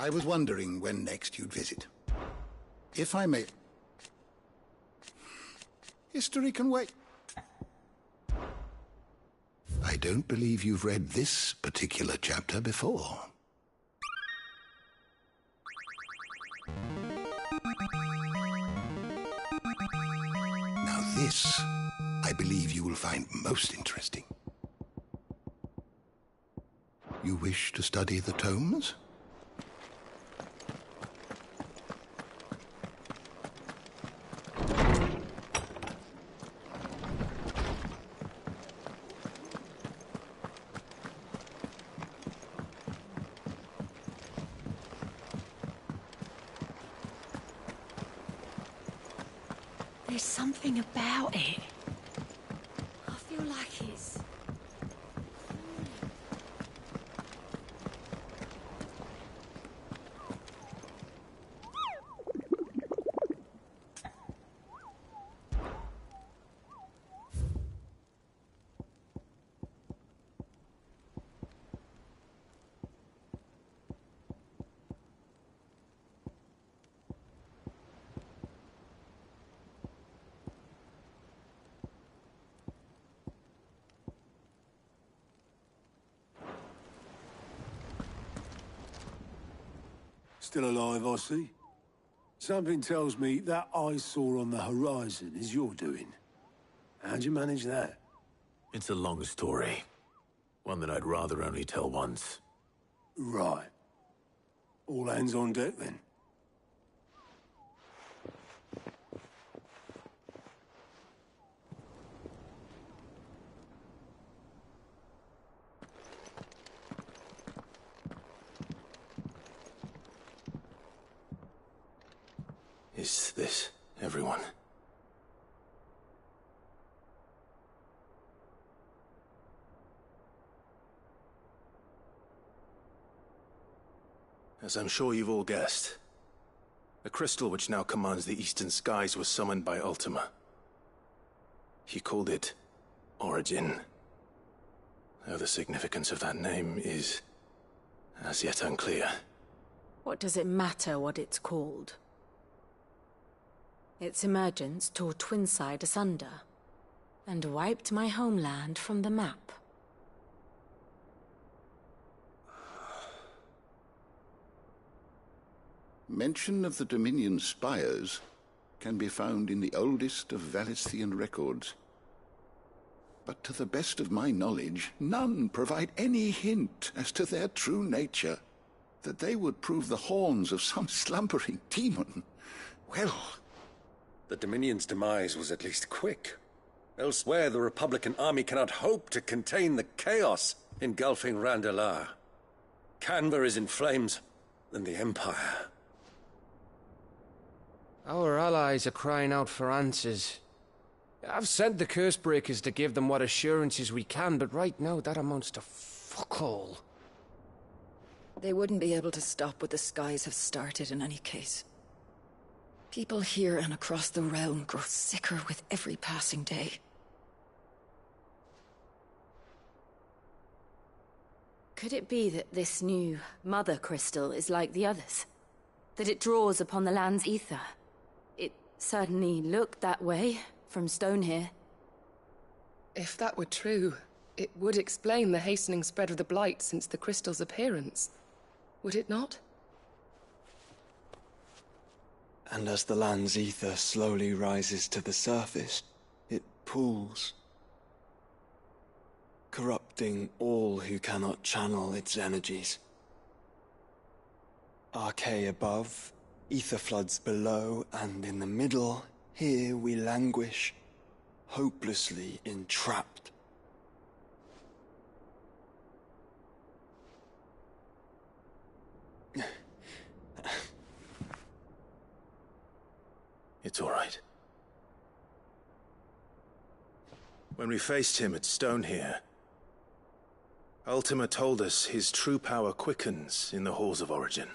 I was wondering when next you'd visit. If I may... History can wait. I don't believe you've read this particular chapter before. Now this, I believe you will find most interesting. You wish to study the tomes? There's something about it. I feel like it's... Still alive, I see. Something tells me that eyesore on the horizon is your doing. How'd you manage that? It's a long story. One that I'd rather only tell once. Right. All hands on deck, then. Is this everyone? As I'm sure you've all guessed, the crystal which now commands the eastern skies was summoned by Ultima. He called it Origin, though the significance of that name is as yet unclear. What does it matter what it's called? Its emergence tore Twinside asunder, and wiped my homeland from the map. Mention of the Dominion spires can be found in the oldest of Valisthian records. But to the best of my knowledge, none provide any hint as to their true nature. That they would prove the horns of some slumbering demon. Well, the Dominion's demise was at least quick. Elsewhere, the Republican army cannot hope to contain the chaos engulfing Randalar. Canva is in flames, and the Empire. Our allies are crying out for answers. I've sent the Cursebreakers to give them what assurances we can, but right now that amounts to fuck all. They wouldn't be able to stop what the skies have started in any case. People here and across the realm grow sicker with every passing day. Could it be that this new Mother Crystal is like the others? That it draws upon the land's ether? It certainly looked that way from stone here. If that were true, it would explain the hastening spread of the Blight since the crystal's appearance. Would it not? And as the land's ether slowly rises to the surface, it pools, corrupting all who cannot channel its energies. Archay above, ether floods below, and in the middle, here we languish, hopelessly entrapped. It's all right. When we faced him at Stone here, Ultima told us his true power quickens in the halls of Origin.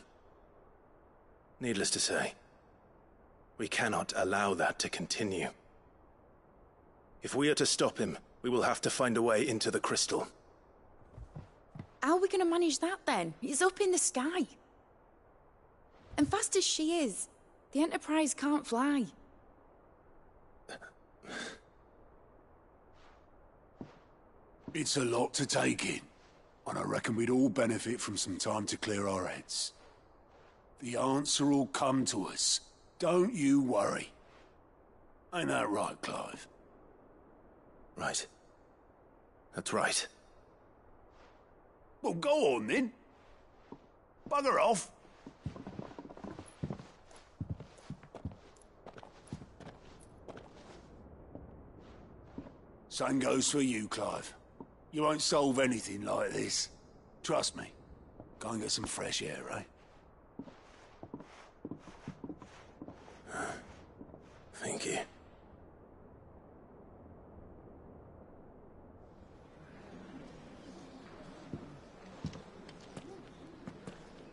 Needless to say, we cannot allow that to continue. If we are to stop him, we will have to find a way into the crystal. How are we going to manage that then? It's up in the sky. And fast as she is, the Enterprise can't fly. It's a lot to take in, and I reckon we'd all benefit from some time to clear our heads. The answer will come to us. Don't you worry. Ain't that right, Clive? Right. That's right. Well, go on then. Bugger off. Same goes for you, Clive. You won't solve anything like this. Trust me. Go and get some fresh air, eh? Thank you.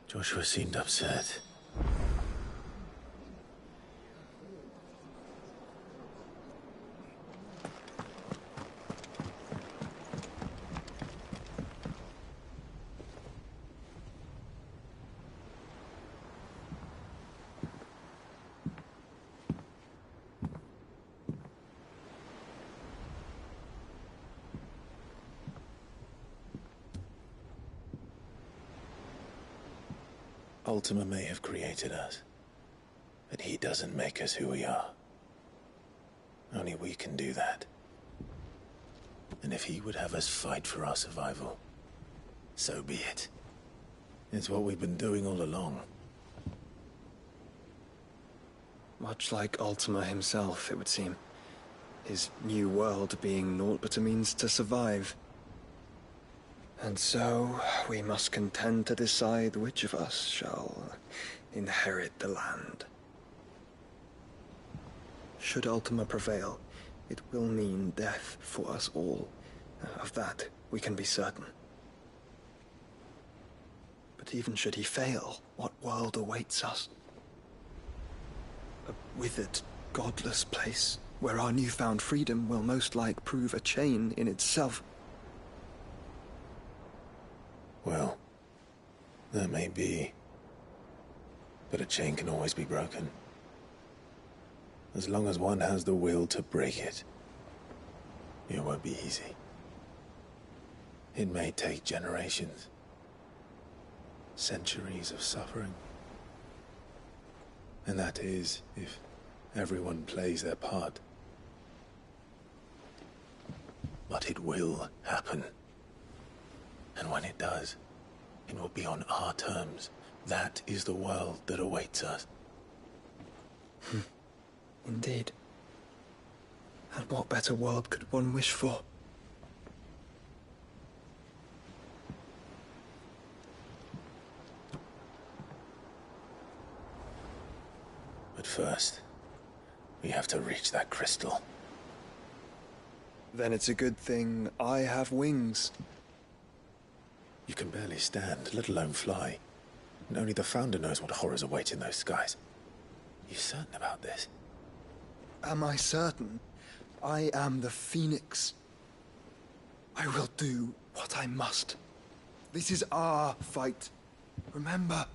Joshua seemed upset. Ultima may have created us, but he doesn't make us who we are. Only we can do that. And if he would have us fight for our survival, so be it. It's what we've been doing all along. Much like Ultima himself, it would seem. His new world being naught but a means to survive. And so, we must contend to decide which of us shall inherit the land. Should Ultima prevail, it will mean death for us all. Of that, we can be certain. But even should he fail, what world awaits us? A withered, godless place, where our newfound freedom will most like prove a chain in itself. Well, that may be. But a chain can always be broken. As long as one has the will to break it. It won't be easy. It may take generations. Centuries of suffering. And that is, if everyone plays their part. But it will happen. And when it does, it will be on our terms. That is the world that awaits us. Indeed. And what better world could one wish for? But first, we have to reach that crystal. Then it's a good thing I have wings. You can barely stand, let alone fly. And only the Founder knows what horrors await in those skies. You certain about this? Am I certain? I am the Phoenix. I will do what I must. This is our fight. Remember?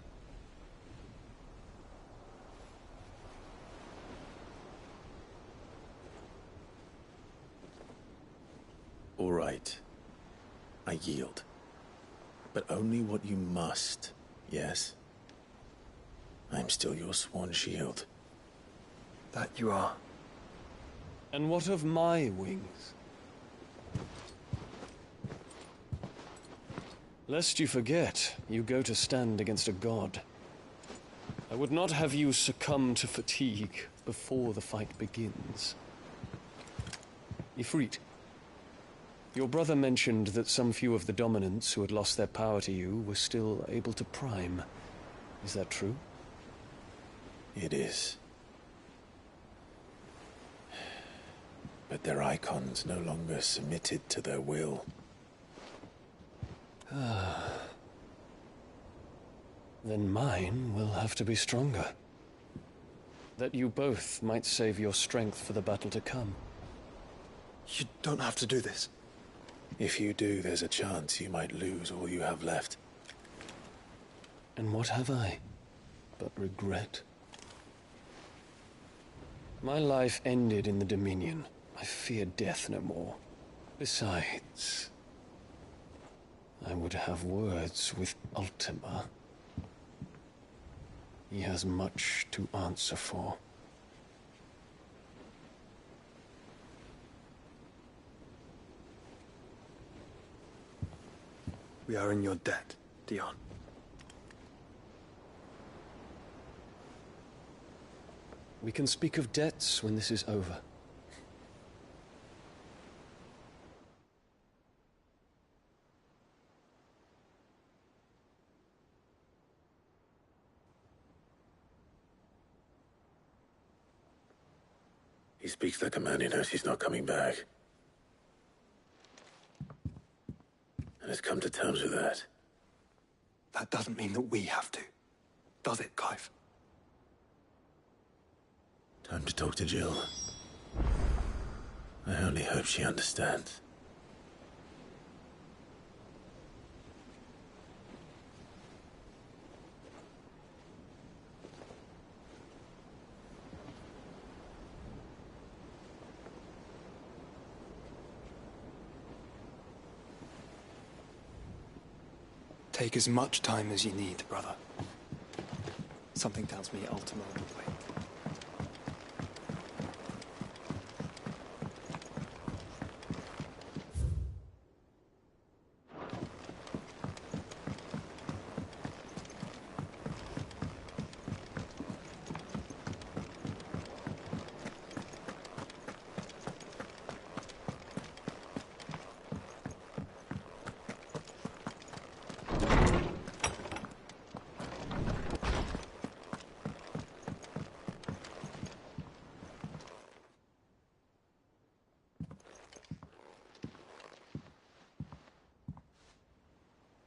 All right. I yield. But only what you must, yes? I'm still your sworn shield. That you are. And what of my wings? Lest you forget, you go to stand against a god. I would not have you succumb to fatigue before the fight begins. Ifrit, your brother mentioned that some few of the dominants who had lost their power to you were still able to prime. Is that true? It is. But their icons no longer submitted to their will. Then mine will have to be stronger. That you both might save your strength for the battle to come. You don't have to do this. If you do, there's a chance you might lose all you have left. And what have I? but regret. My life ended in the Dominion. I fear death no more. Besides, I would have words with Ultima. He has much to answer for. We are in your debt, Dion. We can speak of debts when this is over. He speaks like a man who knows he's not coming back. And has come to terms with that. That doesn't mean that we have to, does it, Clive? Time to talk to Jill. I only hope she understands. Take as much time as you need, brother. Something tells me Ultima will wait.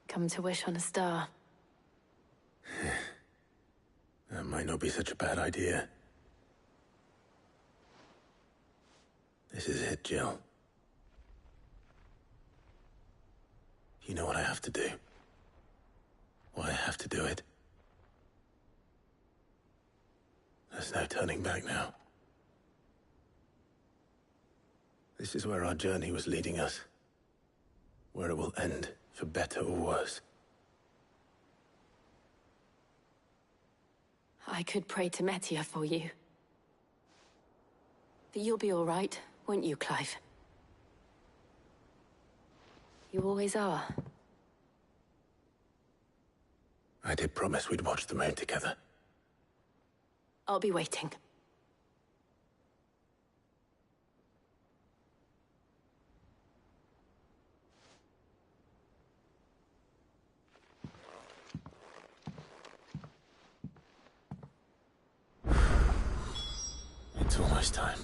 Come to wish on a star. That might not be such a bad idea. This is it, Jill. You know what I have to do. Why I have to do it. There's no turning back now. This is where our journey was leading us. Where it will end, for better or worse. I could pray to Metia for you. But you'll be all right, won't you, Clive? You always are. I did promise we'd watch the moon together. I'll be waiting. It's almost time.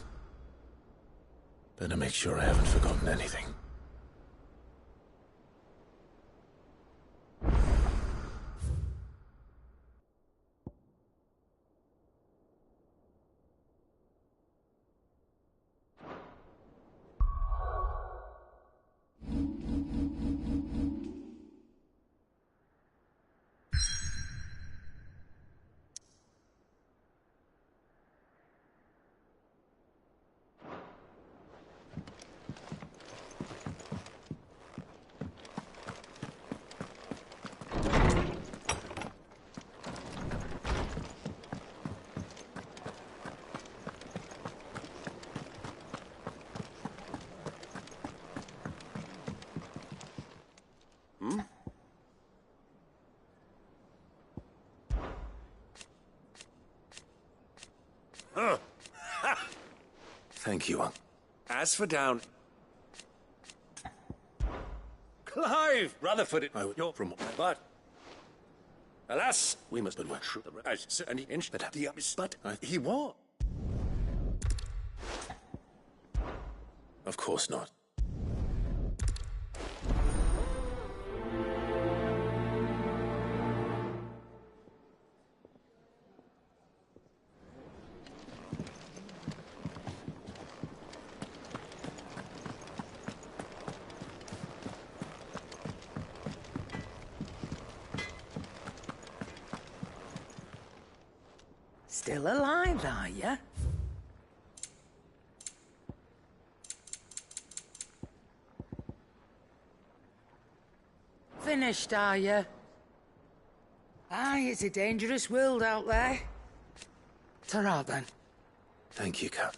Better make sure I haven't forgotten anything. Thank you, Uncle. As for down... Clive! Rutherford, you're from... But... Alas, we must but work through the... And he inched the... But he what? Of course not. Still alive, are you? Finished, are you? Aye, it's a dangerous world out there. Ta-ra, then. Thank you, Cap.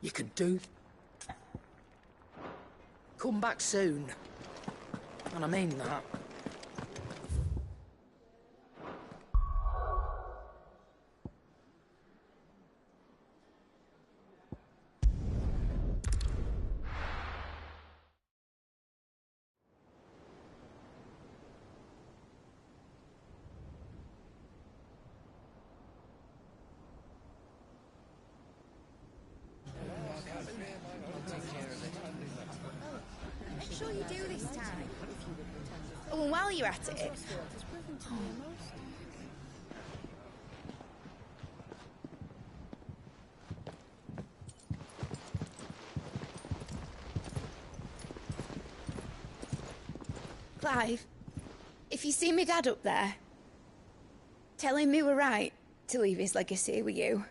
You could do. Come back soon. And I mean that. Make sure you do this time. Oh, and while you're at it... Clive, if you see me dad up there, tell him we were right to leave his legacy with you.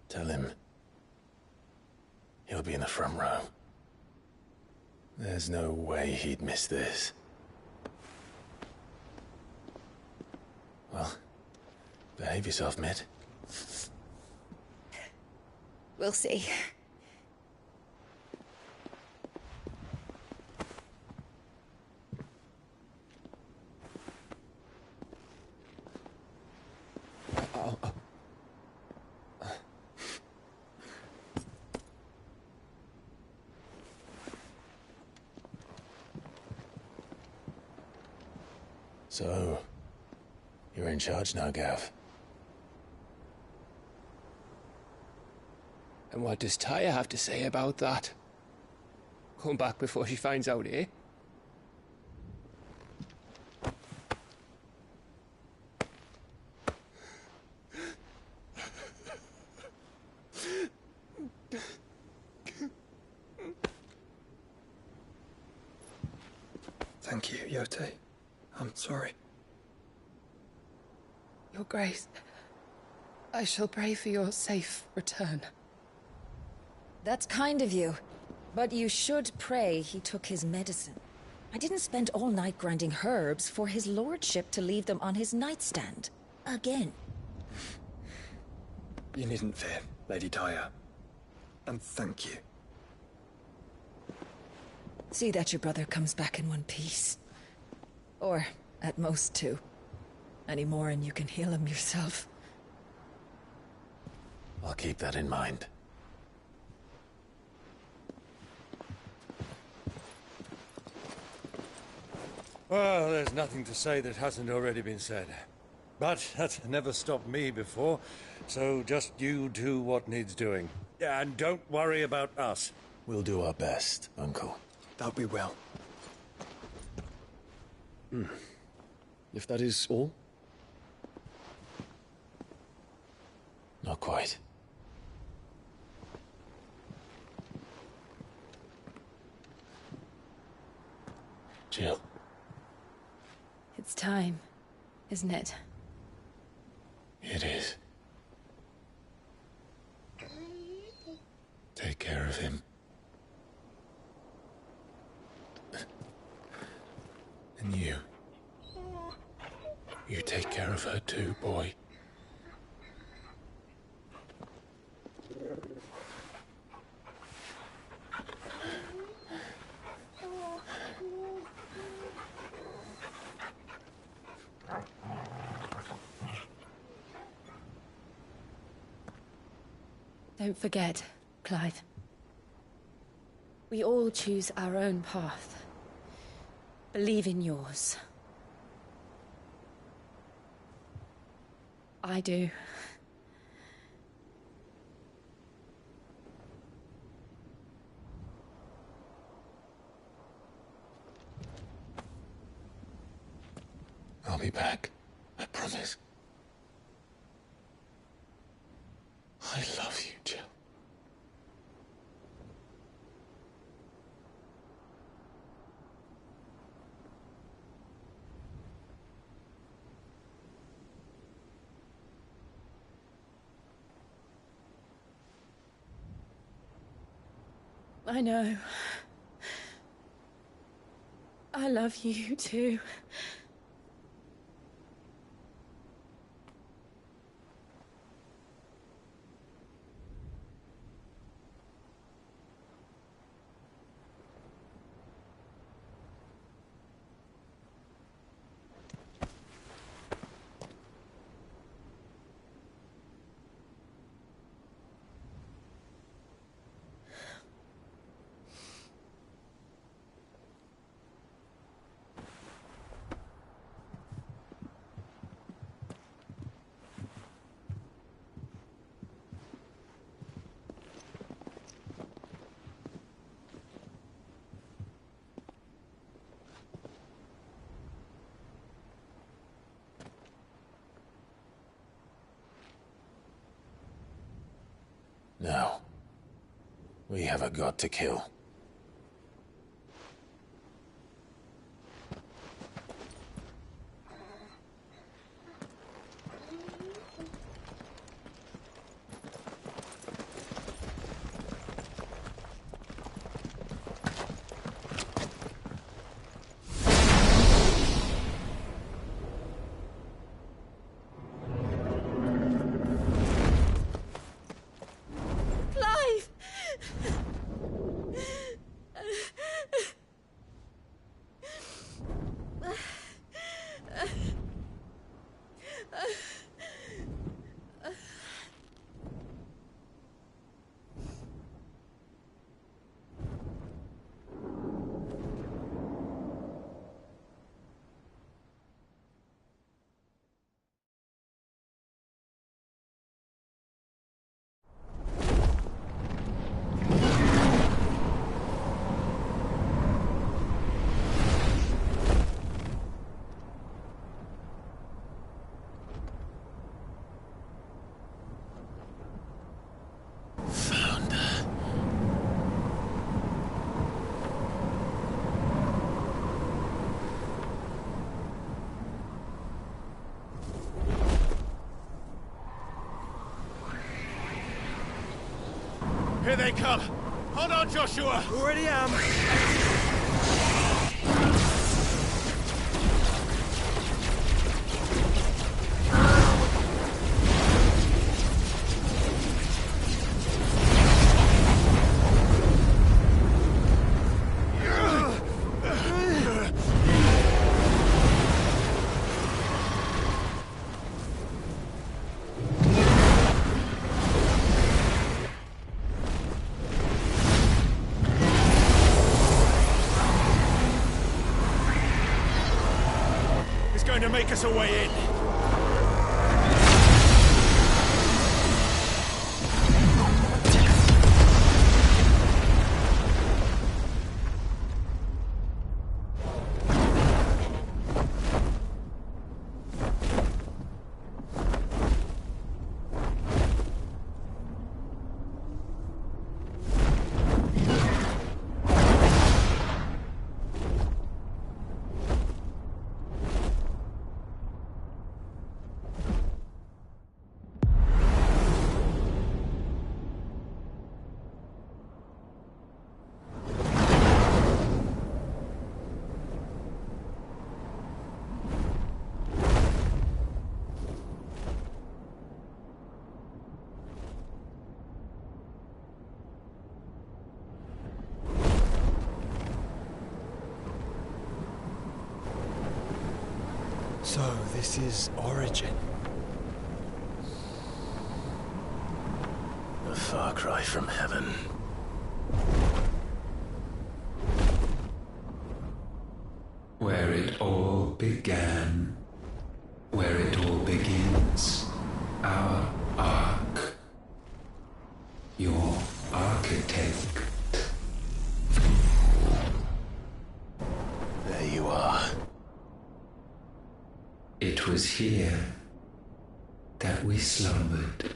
Tell him. He'll be in the front row. There's no way he'd miss this. Well, behave yourself, Mitt. We'll see. So, you're in charge now, Gav. And what does Tyre have to say about that? Come back before she finds out, eh? Thank you, Yote. I'm sorry. Your Grace, I shall pray for your safe return. That's kind of you. But you should pray he took his medicine. I didn't spend all night grinding herbs for his lordship to leave them on his nightstand. Again. You needn't fear, Lady Tyre. And thank you. See that your brother comes back in one piece. Or, at most, two. Any more and you can heal him yourself. I'll keep that in mind. Well, there's nothing to say that hasn't already been said. But that's never stopped me before, so just you do what needs doing. And don't worry about us. We'll do our best, Uncle. That we will. If that is all? Not quite. Jill. It's time, isn't it? It is. Take care of him. And you. You take care of her too, boy. Don't forget, Clive. We all choose our own path. Believe in yours. I do. I'll be back. I promise. I love you, Jill. I know. I love you too. Now, we have a god to kill. Here they come! Hold on, Joshua! Already am! Going to make us a way in. So, this is Origin. A far cry from heaven. Where it all began, where it all begins, our ark, your architect. There you are. It was here that we slumbered,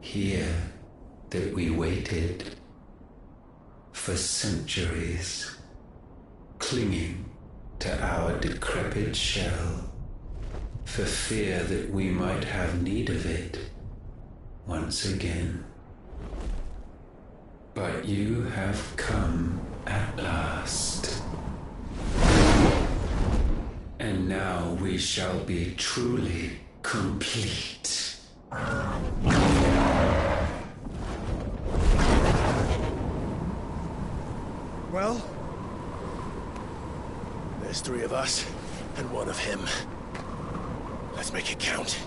here that we waited for centuries, clinging to our decrepit shell, for fear that we might have need of it once again. But you have come at last. And now we shall be truly complete. Well? There's 3 of us, and 1 of him. Let's make it count.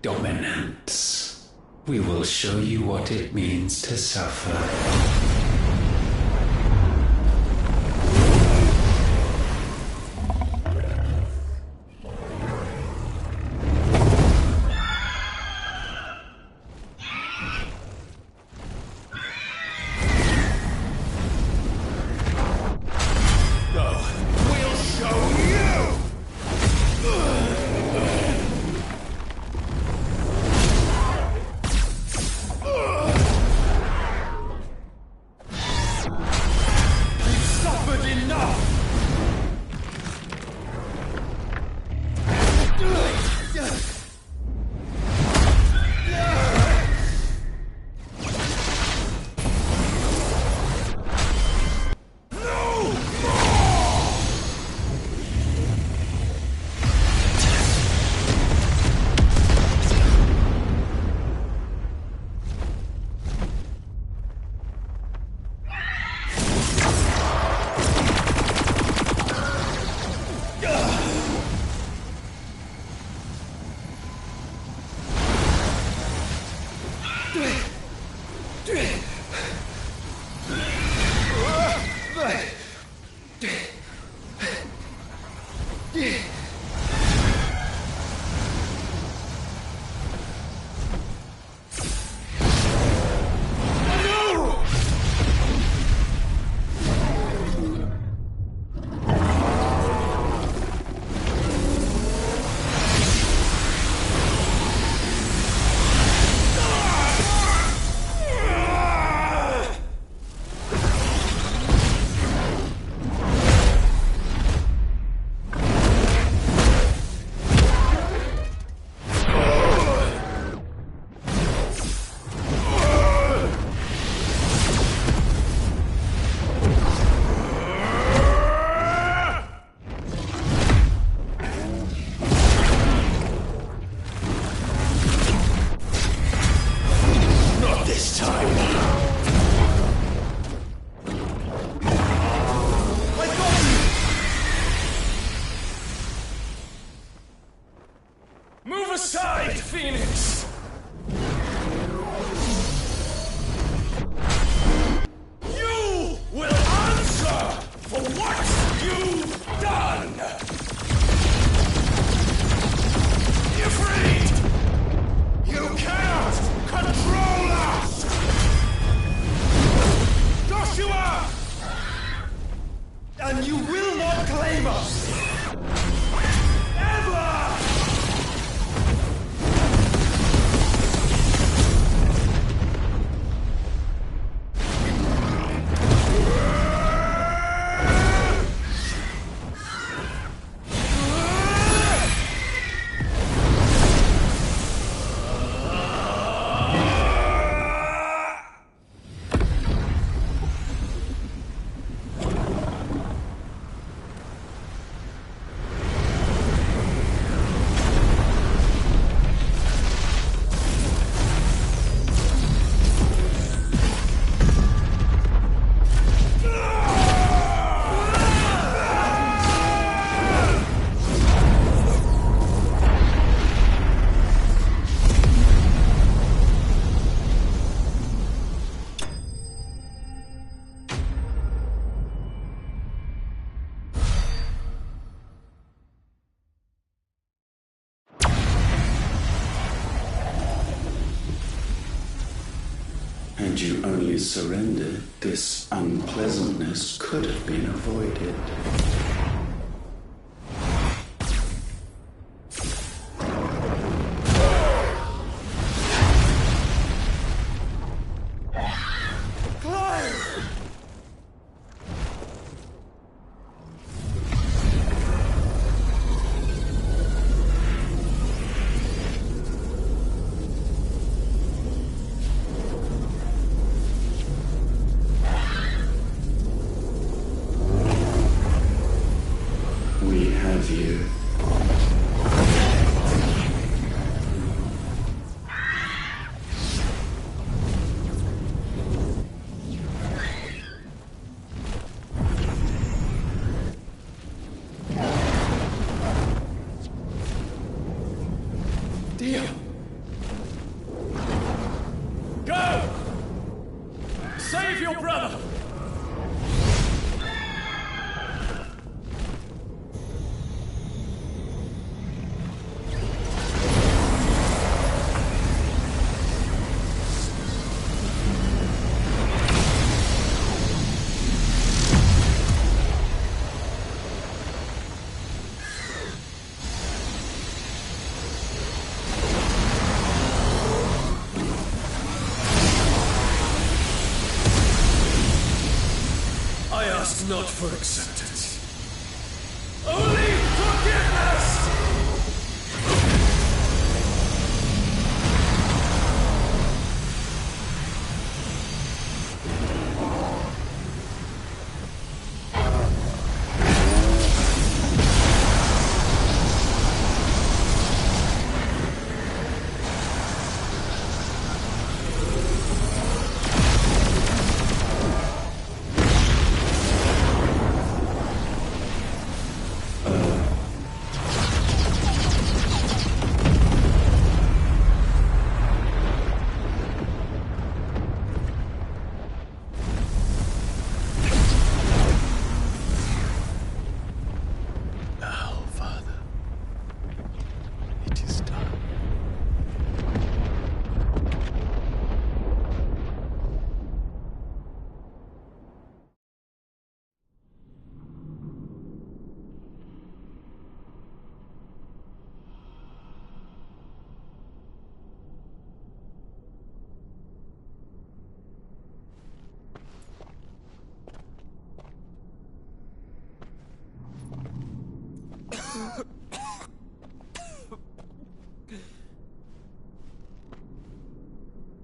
Dominance. We will show you what it means to suffer. Had you only surrendered, this unpleasantness could have been avoided. Deal. Go! Save your brother! Not for acceptance. Only forgiveness!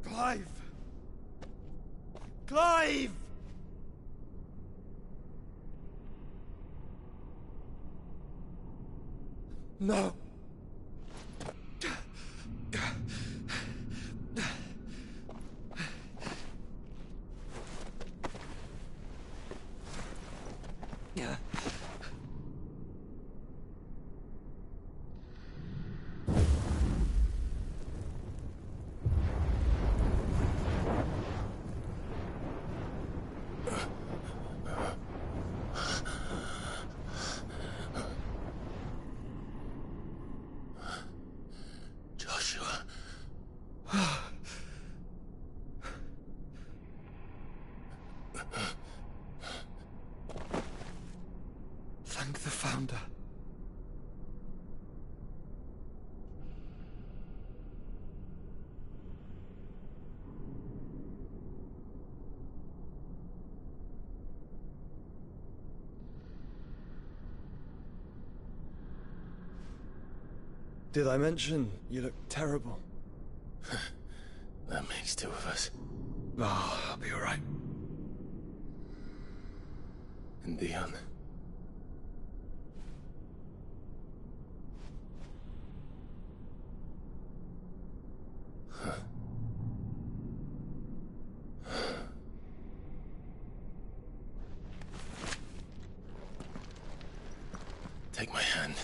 Clive! Clive! No. Thank the Founder. Did I mention you look terrible? That makes two of us. Oh, I'll be alright. And Dion. Take my hand.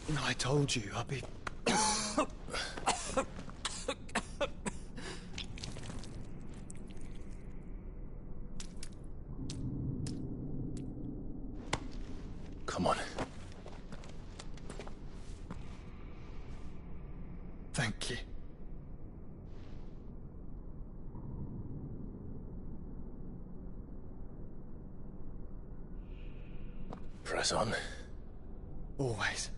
No, I told you, I'll be... Come on. Thank you. Press on. Always.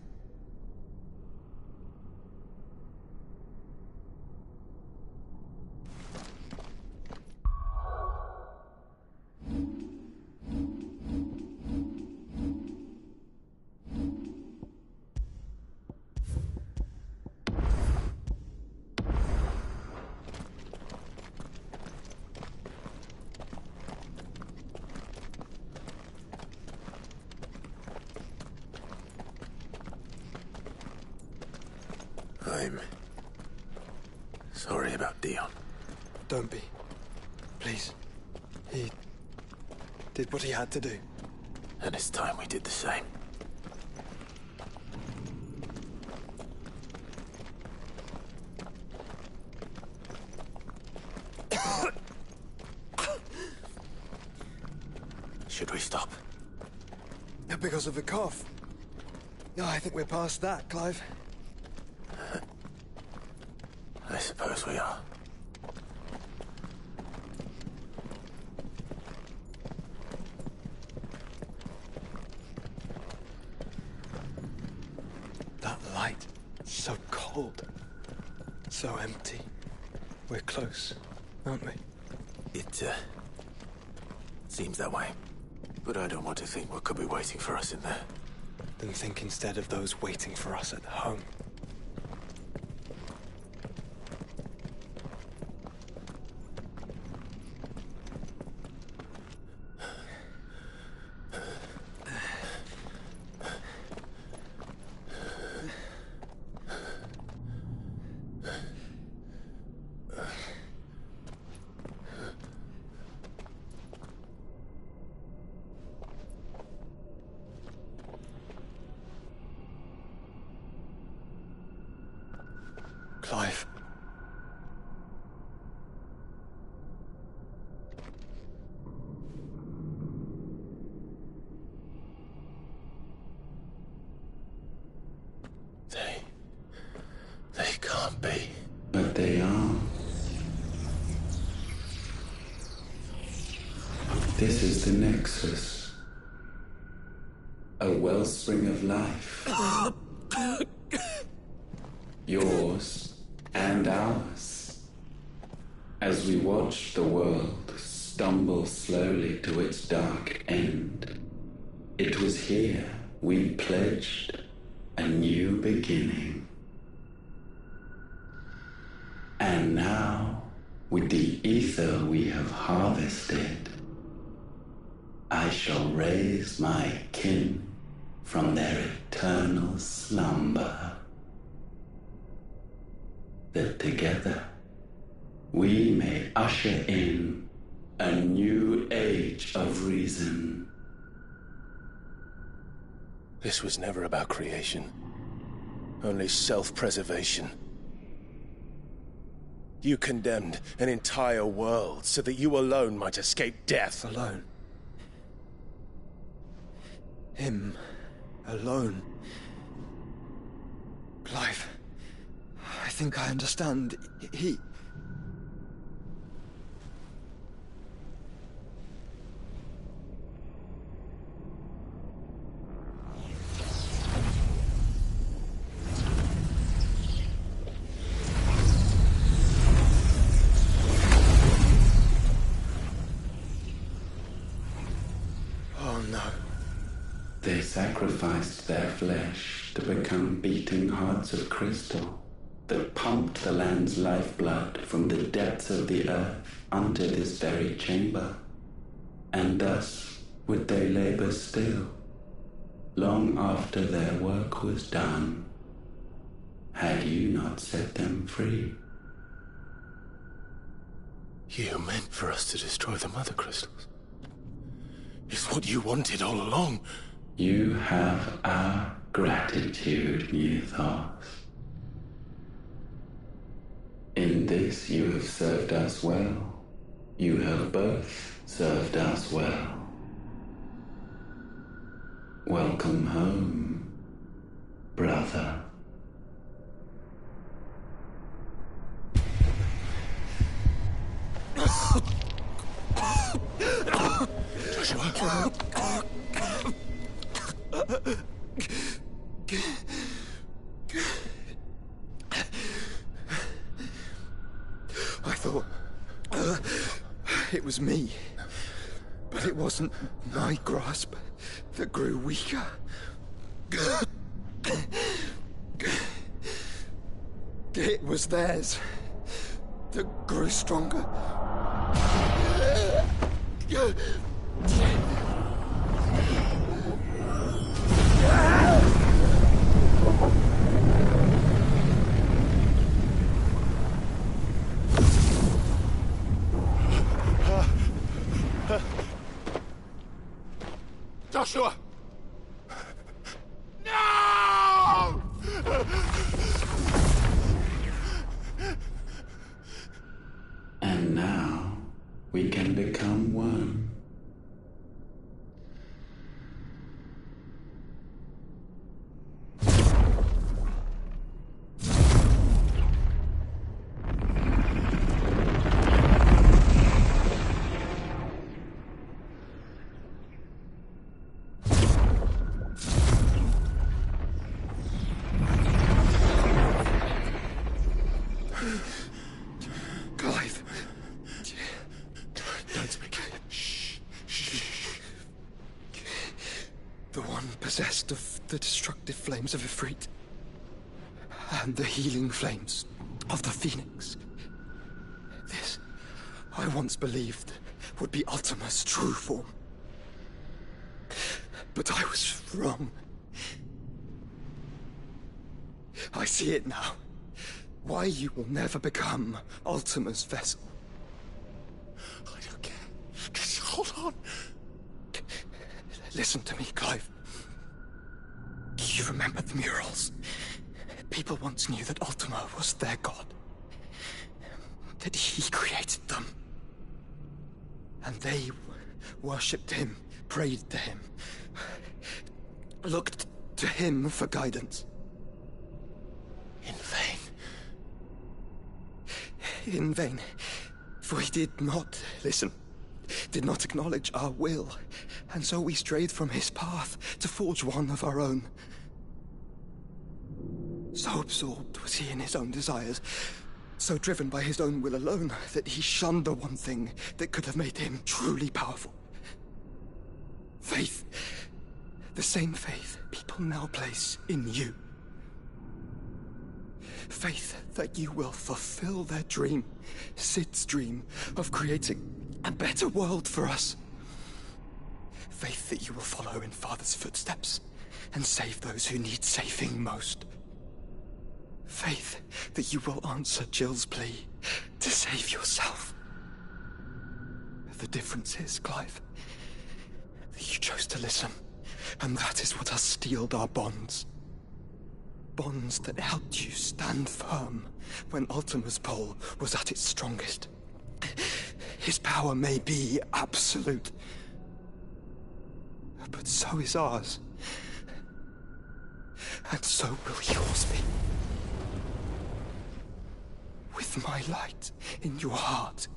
I'm sorry about Dion. Don't be. Please. He did what he had to do. And it's time we did the same. Should we stop? Because of the cough. No, I think we're past that, Clive. I suppose we are. That light, so cold. So empty. We're close, aren't we? It, seems that way. But I don't want to think what could be waiting for us in there. Then think instead of those waiting for us at home. Clive. They can't be. But they are. This is the Nexus. A wellspring of life. Yours and ours. As we watch the world stumble slowly to its dark end, it was here we pledged a new beginning. And now, with the ether we have harvested, I shall raise my kin from their eternal slumber, that together we may usher in a new age of reason. This was never about creation. Only self-preservation. You condemned an entire world so that you alone might escape death. Alone. Him. Alone. Clive. I think I understand. He... Oh no. They sacrificed their flesh to become beating hearts of crystal that pumped the land's lifeblood from the depths of the earth unto this very chamber. And thus would they labor still, long after their work was done, had you not set them free. You meant for us to destroy the Mother Crystals. It's what you wanted all along. You have our gratitude, Mythos. In this you have served us well. You have both served us well. Welcome home, brother. Joshua. I thought it was me, but it wasn't my grasp that grew weaker. It was theirs that grew stronger. Joshua! No! And now we can become one. the destructive flames of Ifrit and the healing flames of the Phoenix. This, I once believed, would be Ultima's true form. But I was wrong. I see it now. Why you will never become Ultima's vessel. I don't care. Just hold on. Listen to me, Clive. You remember the murals? People once knew that Ultima was their god. That he created them. And they worshipped him, prayed to him, looked to him for guidance. In vain. In vain. For he did not listen, did not acknowledge our will, and so we strayed from his path to forge one of our own. So absorbed was he in his own desires, so driven by his own will alone, that he shunned the one thing that could have made him truly powerful. Faith. The same faith people now place in you. Faith that you will fulfill their dream, Sid's dream, of creating a better world for us. Faith that you will follow in Father's footsteps and save those who need saving most. Faith that you will answer Jill's plea to save yourself. The difference is, Clive, that you chose to listen, and that is what has steeled our bonds. Bonds that helped you stand firm when Ultima's pull was at its strongest. His power may be absolute, but so is ours. And so will yours be. With my light in your heart,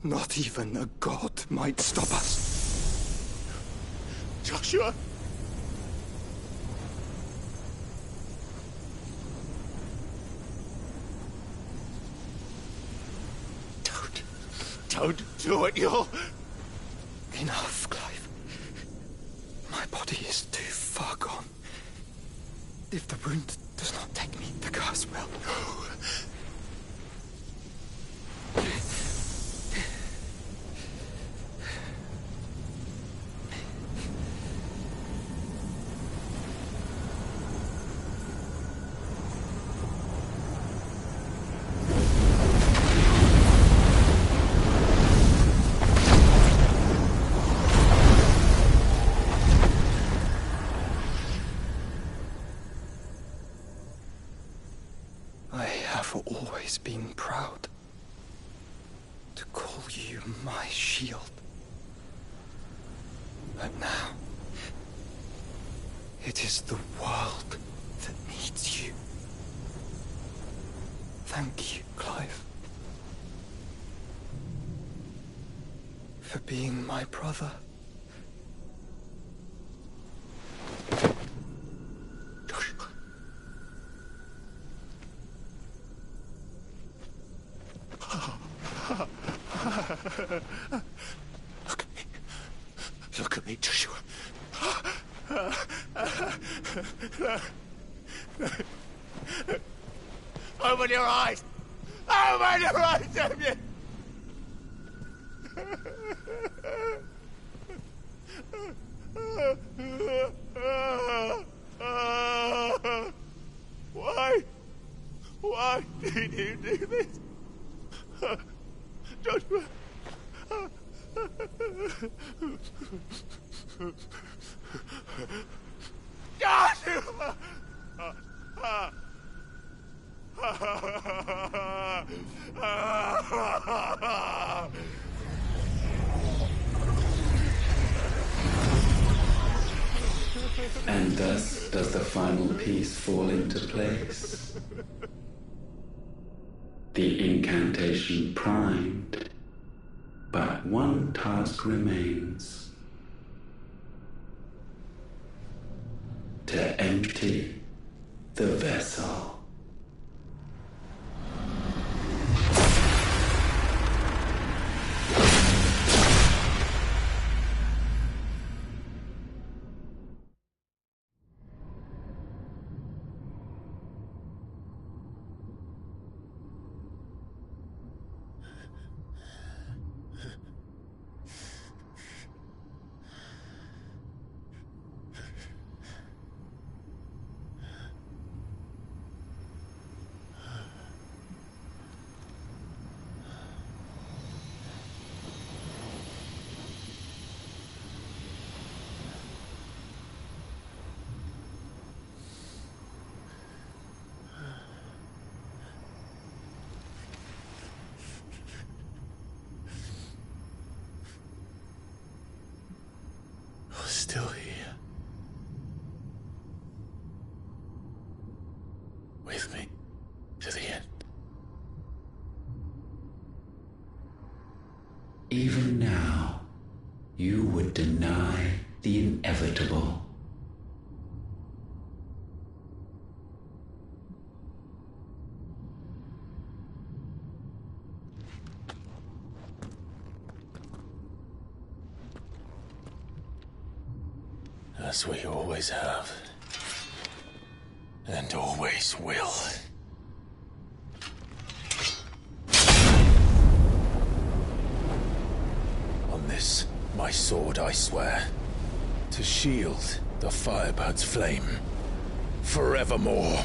not even a god might stop us. Joshua! Don't do it, you'll... Enough, Clive. My body is too far gone. If the wound does not take me, the curse will. Always been proud to call you my shield. But now, it is the world that needs you. Thank you, Clive, for being my brother. Look at me, Joshua. Open your eyes! Open your eyes, damn you! Why? Why did you do this? Joshua! Joshua! And thus does the final piece fall into place. The incantation primed, but one task remains. To empty the vessel. still here. With me to the end. Even now, you would deny the inevitable. As we always have. And always will. On this, my sword, I swear, to shield the Firebird's flame forevermore.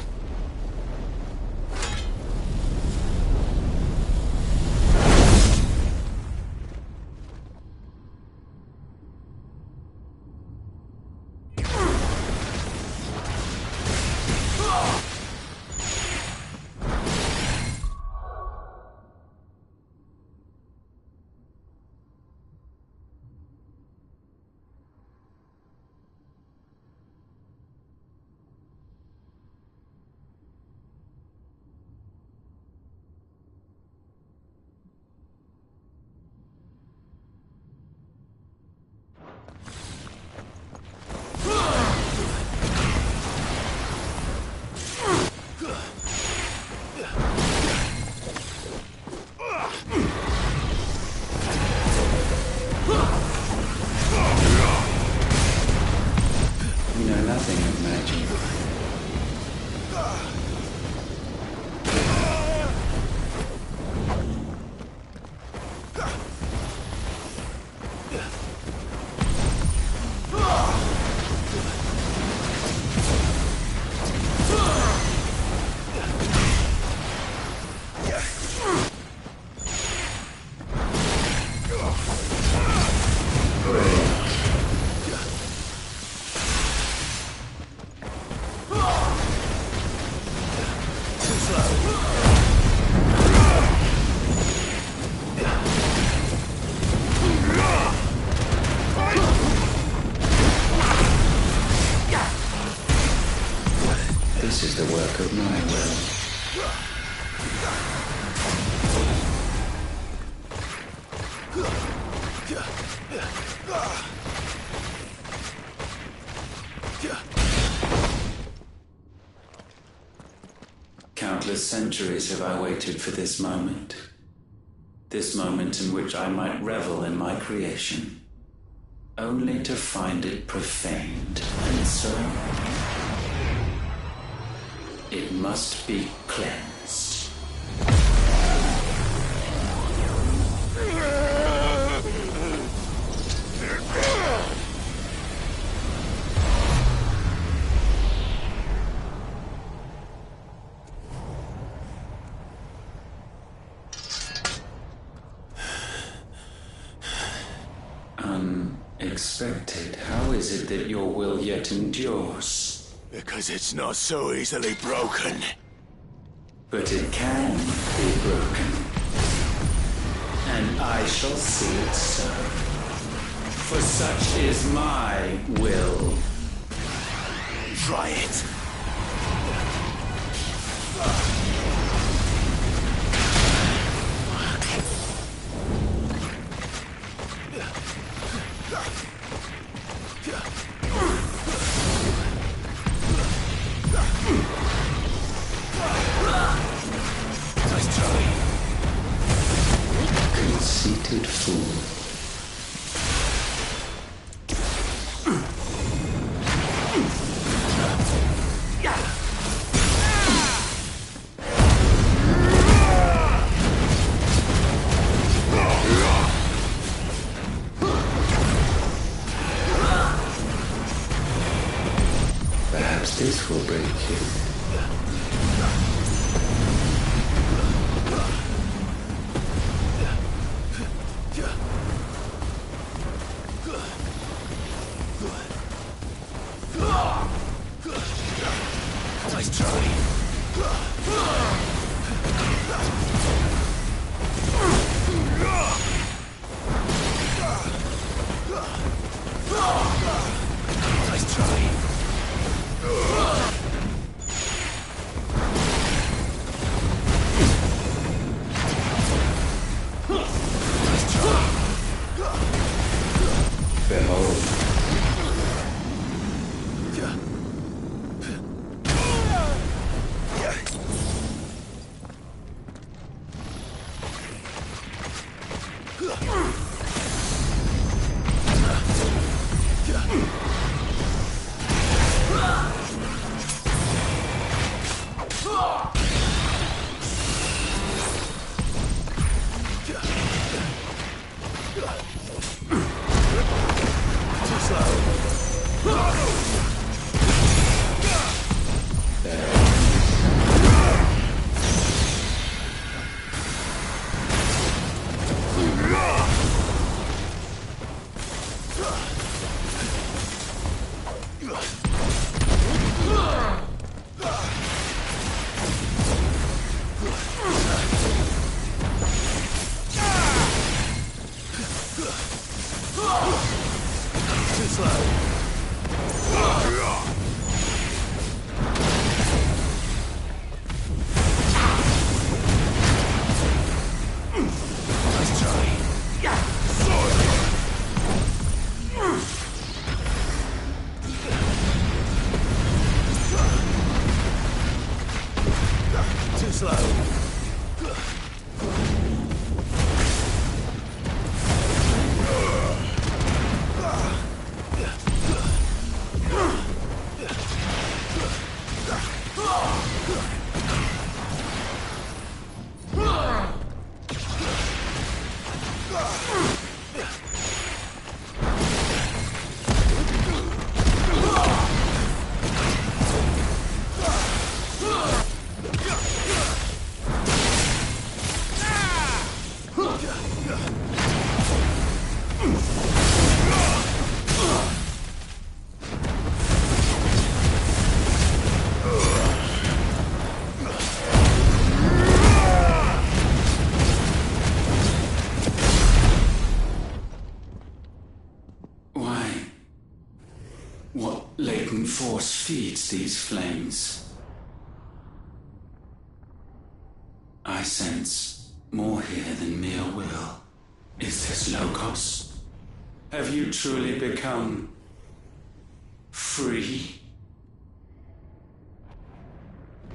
This is the work of my will. Countless centuries have I waited for this moment. This moment in which I might revel in my creation, only to find it profaned, and so it must be cleansed. Unexpected. How is it that your will yet endures? Because it's not so easily broken. But it can be broken. And I shall see it so. For such is my will. Try it. Conceited fool. Perhaps this will break you. Nice try. slow. Force feeds these flames. I sense more here than mere will. Is this Logos? Have you truly become free?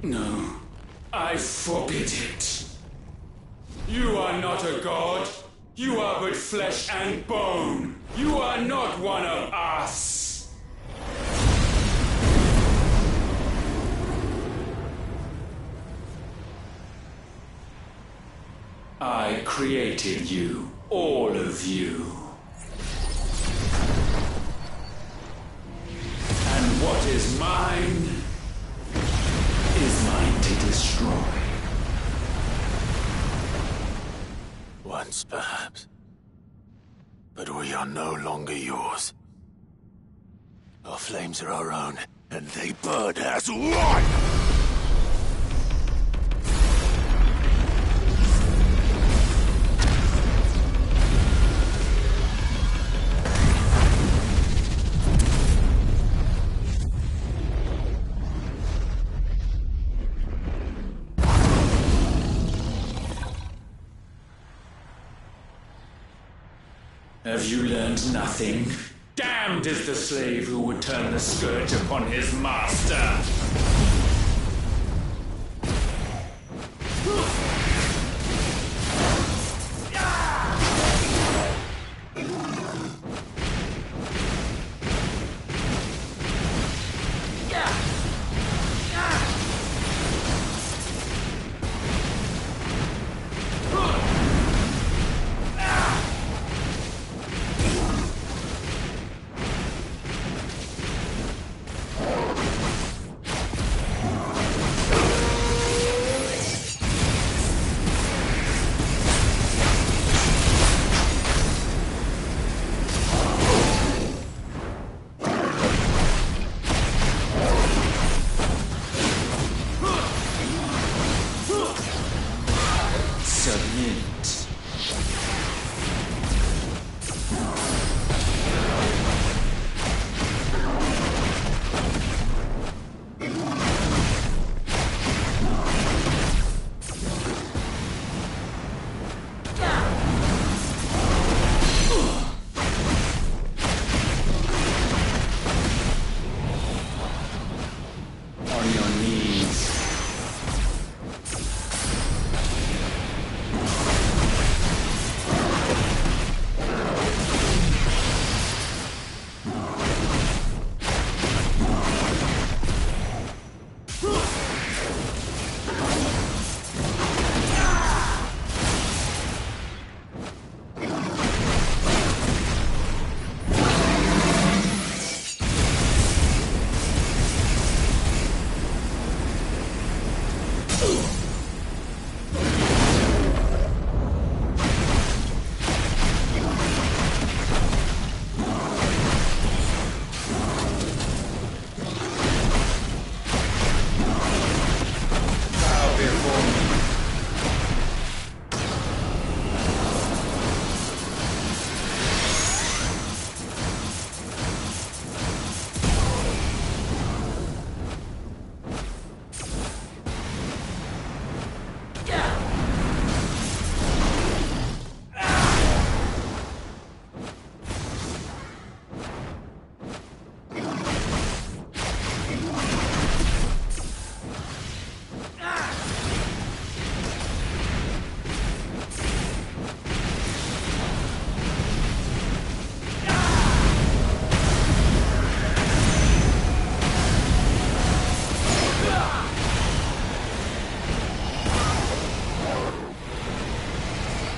No, I forbid it. You are not a god. You are but flesh and bone. You are not one of us. I created you, all of you. And what is mine is mine to destroy. Once, perhaps. But we are no longer yours. Our flames are our own, and they burn as one! Have you learned nothing? Damned is the slave who would turn the scourge upon his master!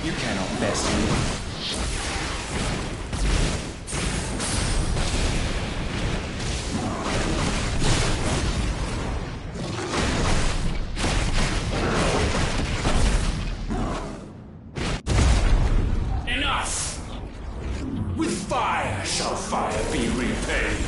You cannot best me. Enough! With fire shall fire be repaid.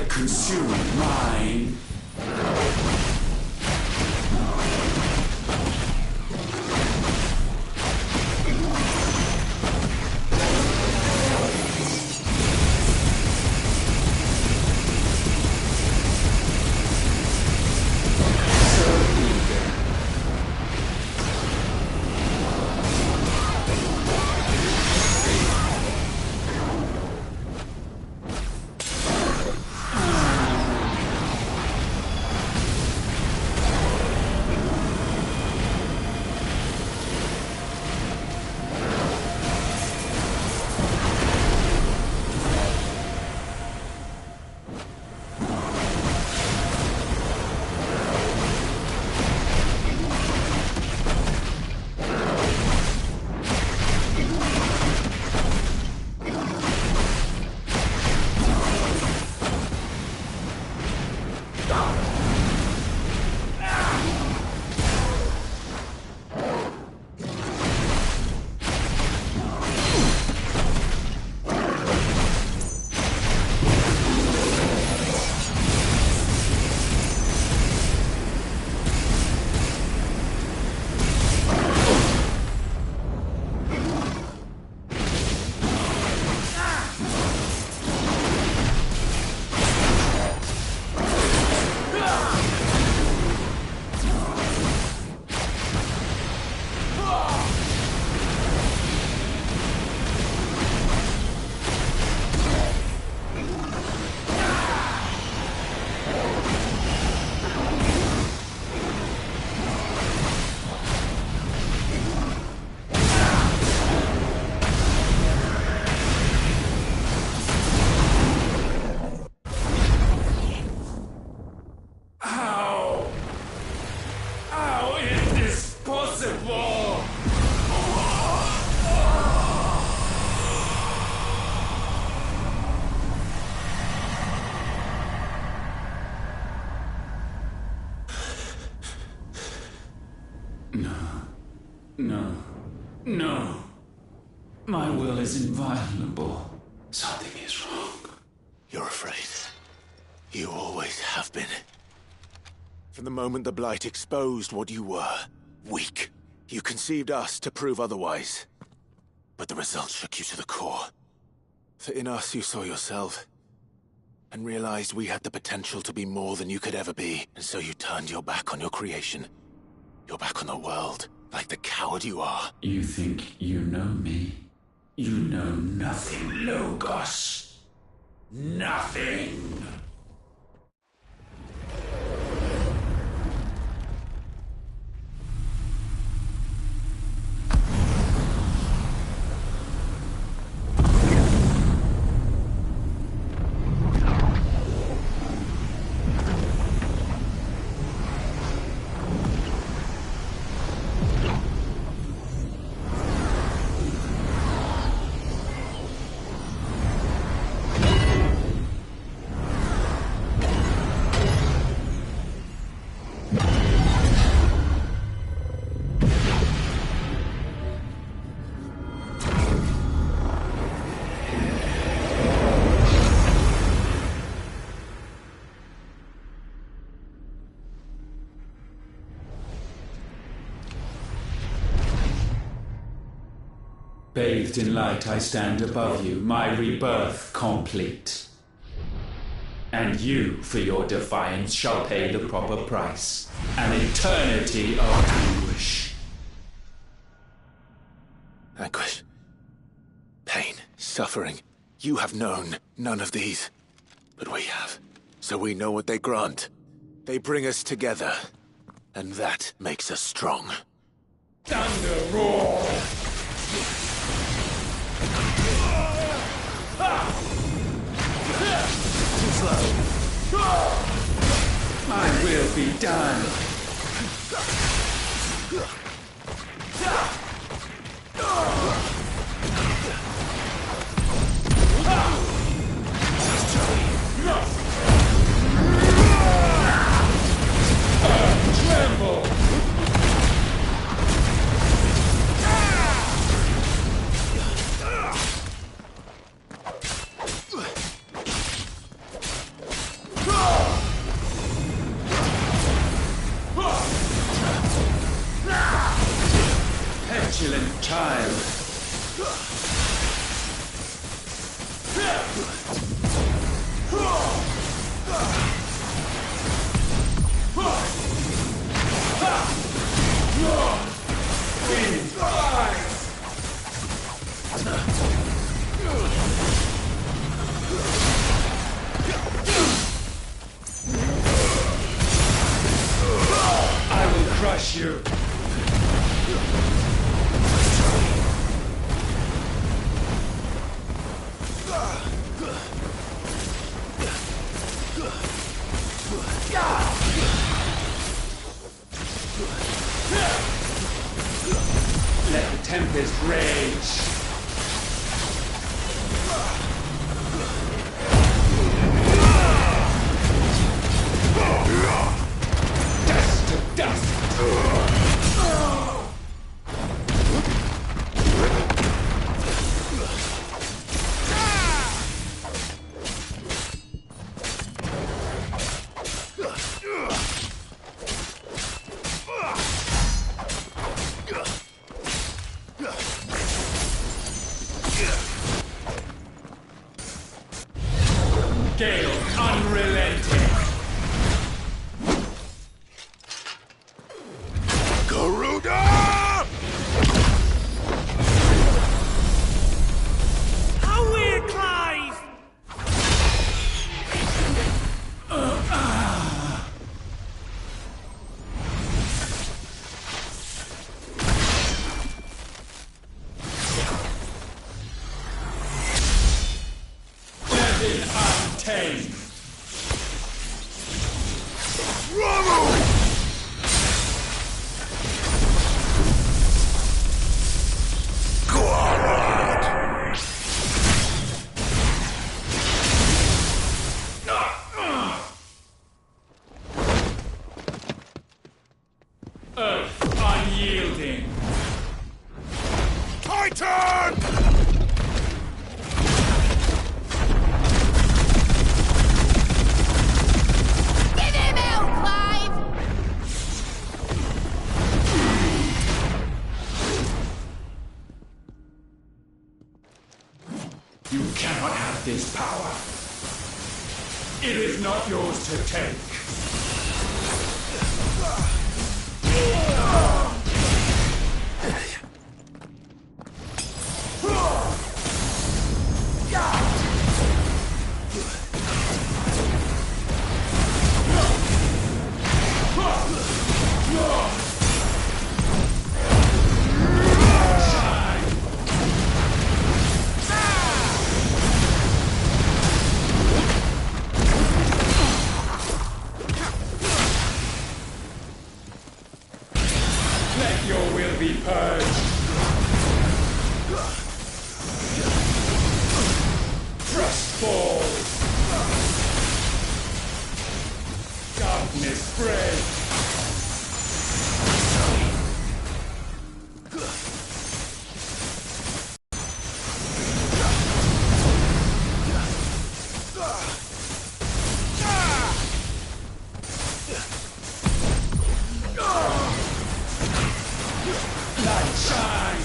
Consume mine. No. No. My will is inviolable. Something is wrong. You're afraid. You always have been. From the moment the Blight exposed what you were, weak, you conceived us to prove otherwise. But the results shook you to the core. For in us you saw yourself, and realized we had the potential to be more than you could ever be. And so you turned your back on your creation. Your back on the world, like the coward you are. You think you know me? You know nothing, Logos. Nothing. Bathed in light, I stand above you, my rebirth complete. And you, for your defiance, shall pay the proper price. An eternity of anguish. Anguish. Pain. Suffering. You have known none of these. But we have. So we know what they grant. They bring us together. And that makes us strong. Thunder roar! Too slow. My will be done. Tremble! Petulant child. I will crush you. Let the tempest rage. Dust to dust. Gale unrelenting. Garuda! How weird, Clive! Devil untamed. Earth unyielding. this power. It is not yours to take. Let your will be purged. Trust falls. Darkness spreads. Light shine.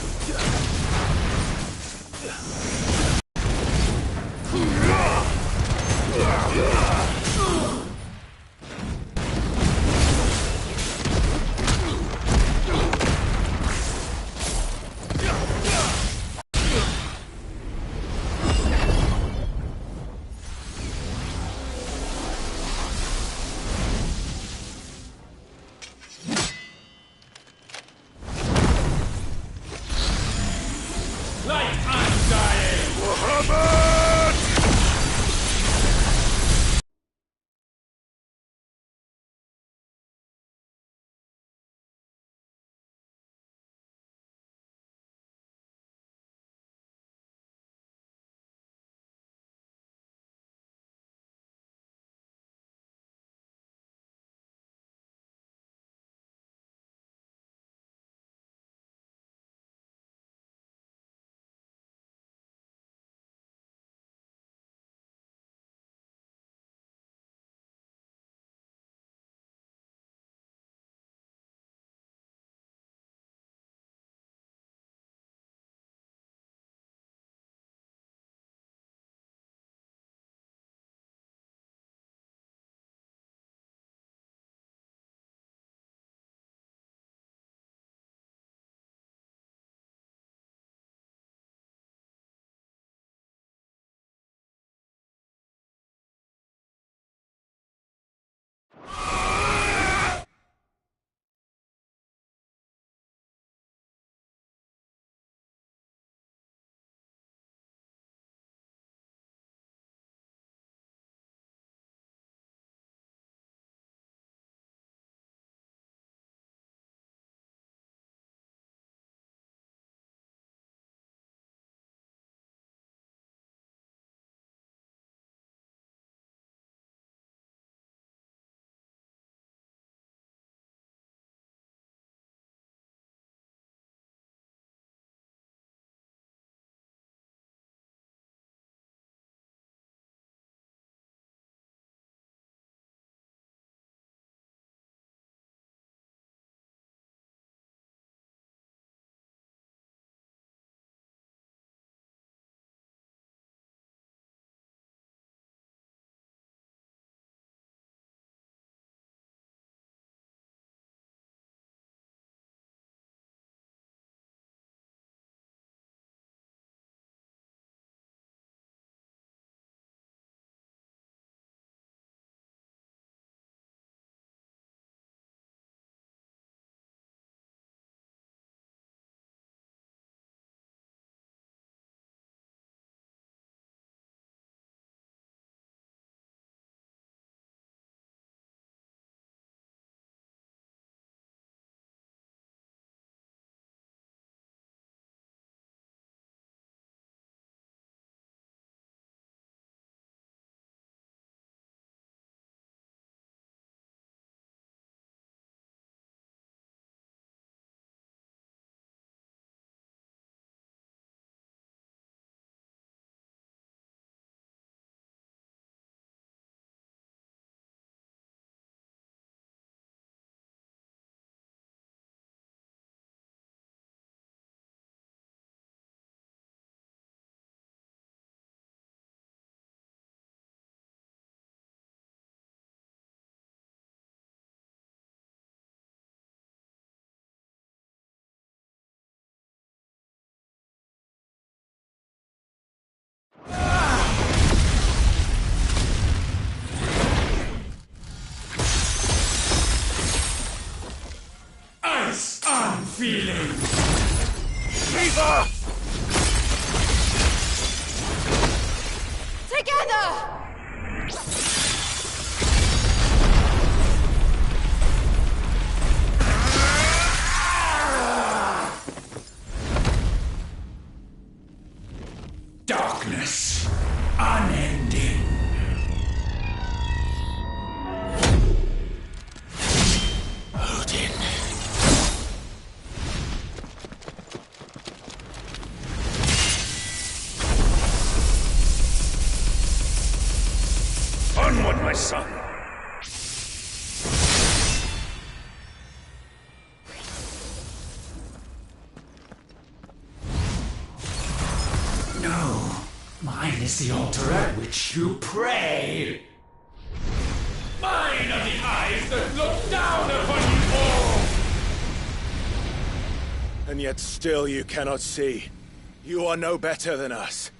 Darkness, unending. Odin. Onward, my son. No, mine is the altar at which you pray. Mine are the eyes that look down upon you all. And yet still you cannot see. You are no better than us.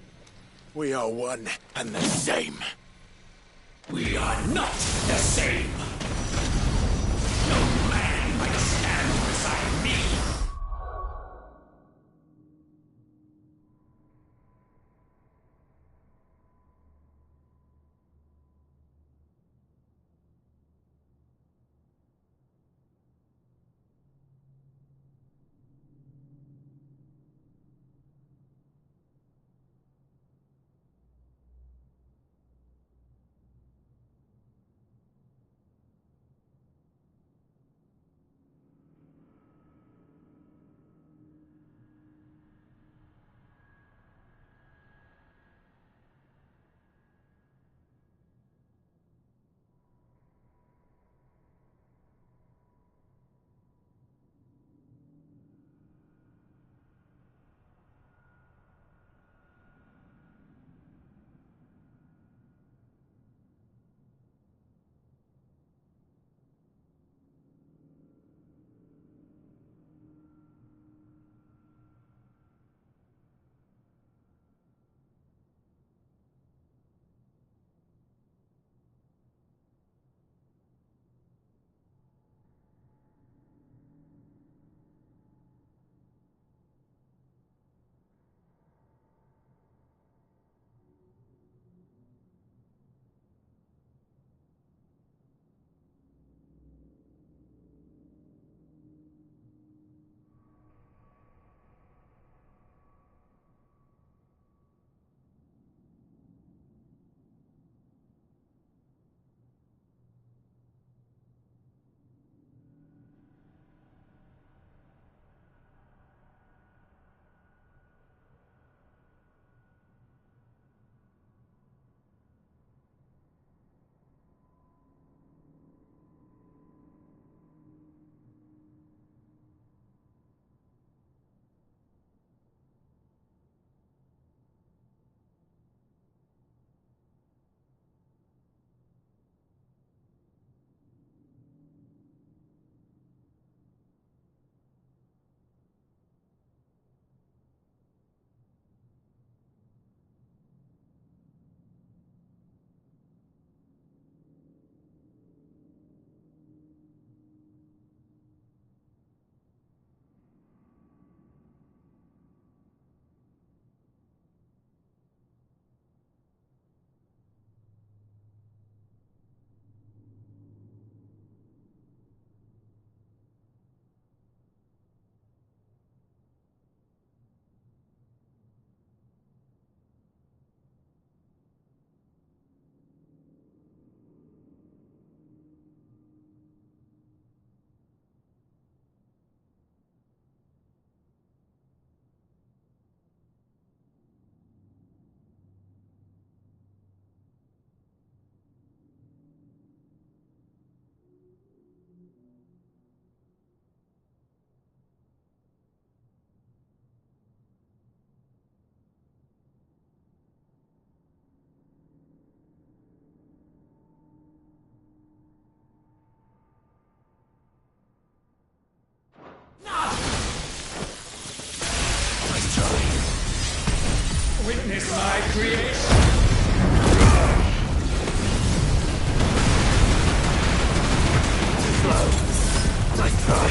We are one and the same. We are not the same. No man might stand beside me. Witness my creation. I try.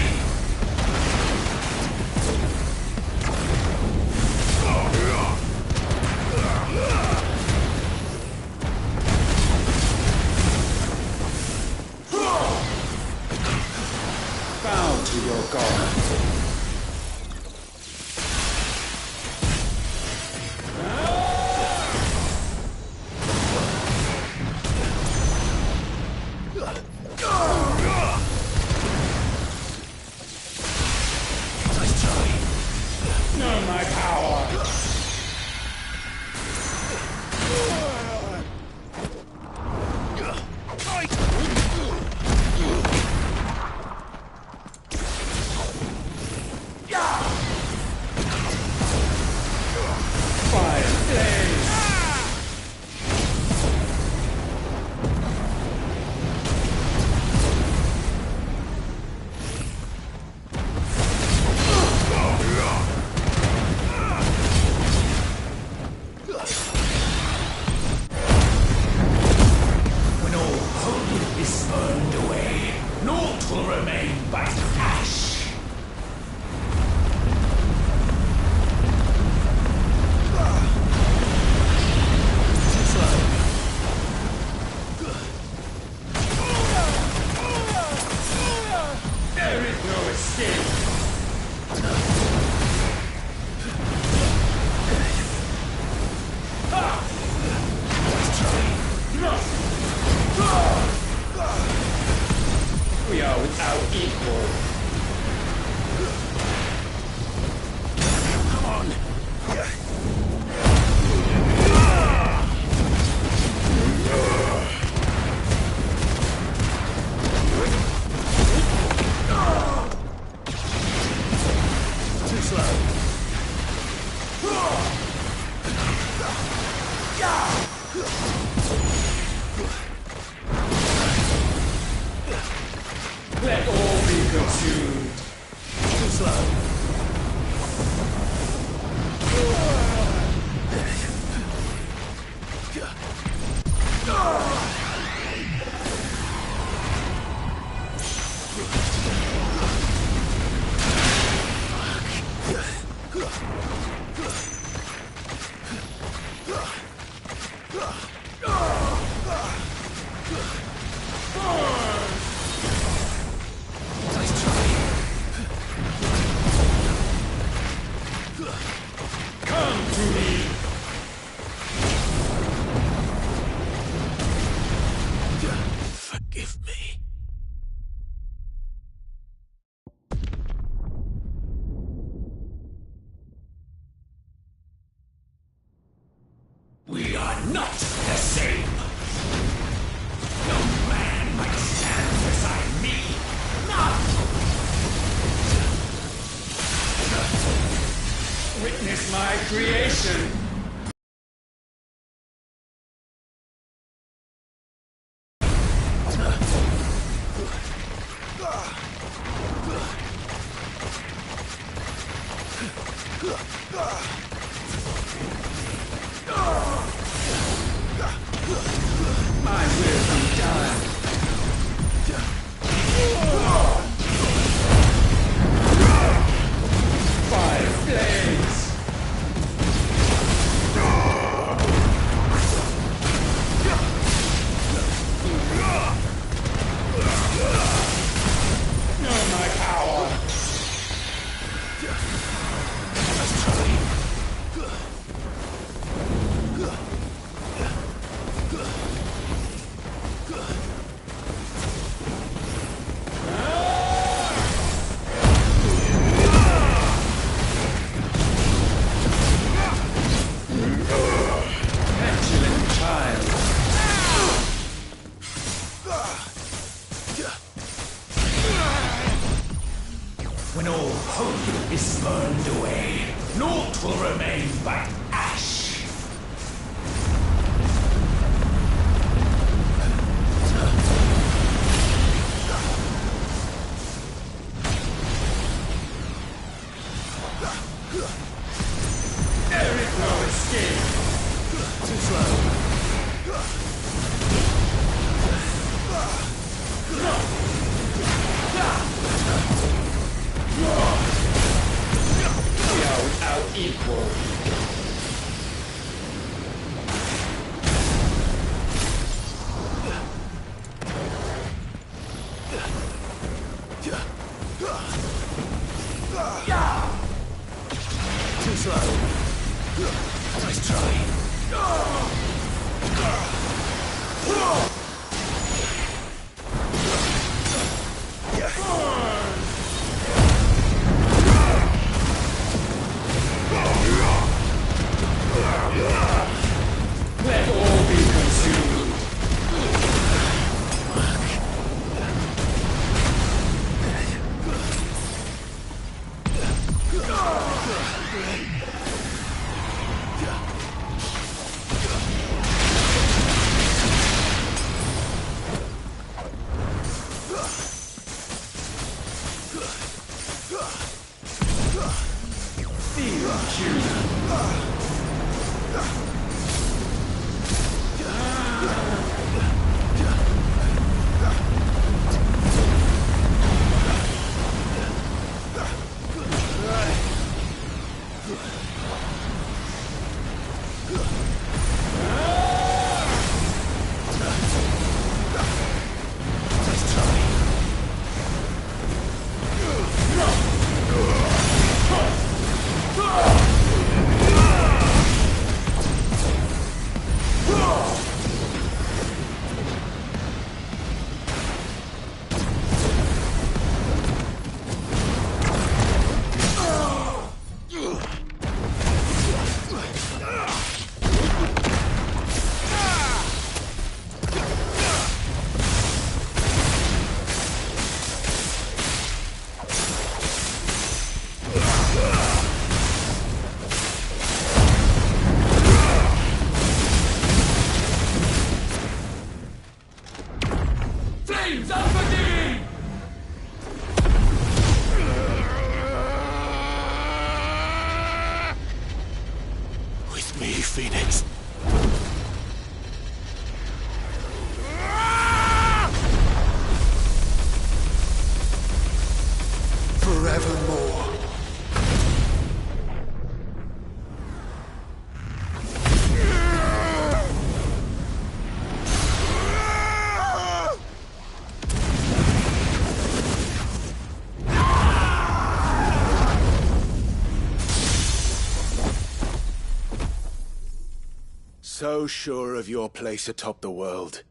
are without equal. Come on. Too slow. Let all be consumed. Too slow. Come to me. Forgive me. We are not the same. No man might stand beside me. Not. Witness my creation. My will be done. Fire flames. Know my power. Let's try. Petulant child. When all hope is burned away, naught will remain but ash. There is no escape. Too slow. We are without equal. Too slow. Nice try. Let all be consumed. So sure of your place atop the world,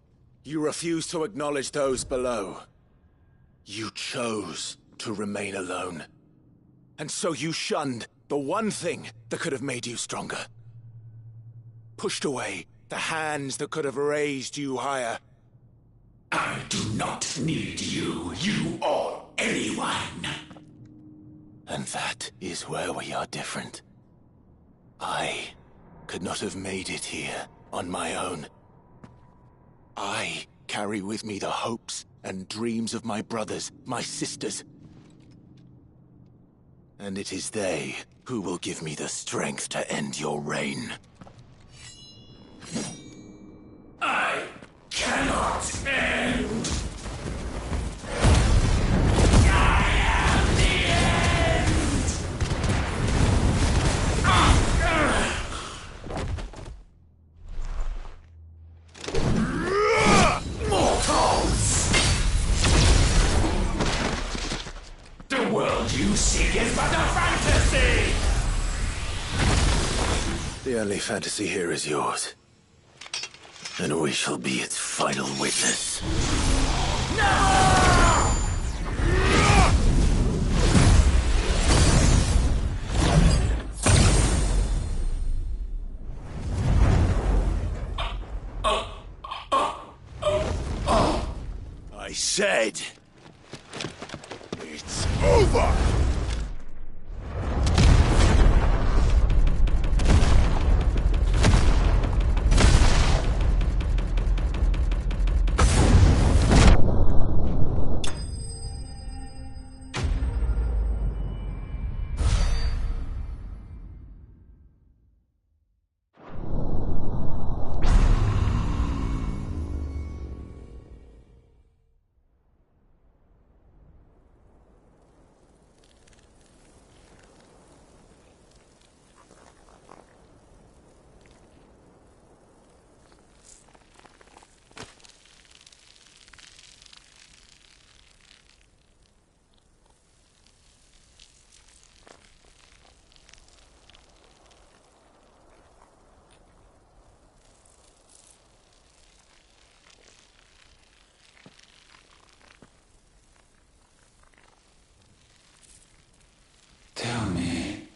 you refuse to acknowledge those below. You chose to remain alone. And so you shunned the one thing that could have made you stronger. Pushed away the hands that could have raised you higher. I do not need you, or anyone. And that is where we are different. I could not have made it here on my own. I carry with me the hopes and dreams of my brothers, my sisters. And it is they who will give me the strength to end your reign. I cannot end. I am the end. Mortals! The world you seek is but a fantasy! The only fantasy here is yours. And we shall be its final witness. I said, it's over! Tell me,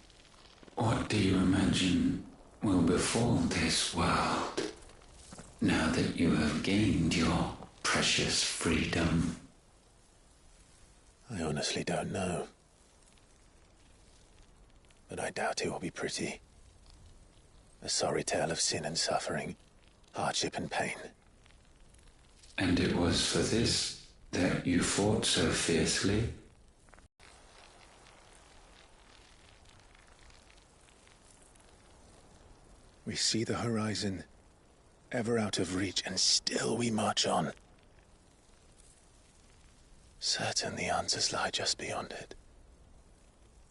what do you imagine will befall this world now that you have gained your precious freedom? I honestly don't know. But I doubt it will be pretty. A sorry tale of sin and suffering, hardship and pain. And it was for this that you fought so fiercely? We see the horizon, ever out of reach, and still we march on. Certain the answers lie just beyond it.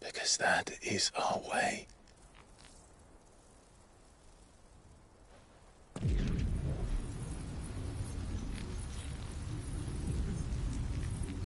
Because that is our way.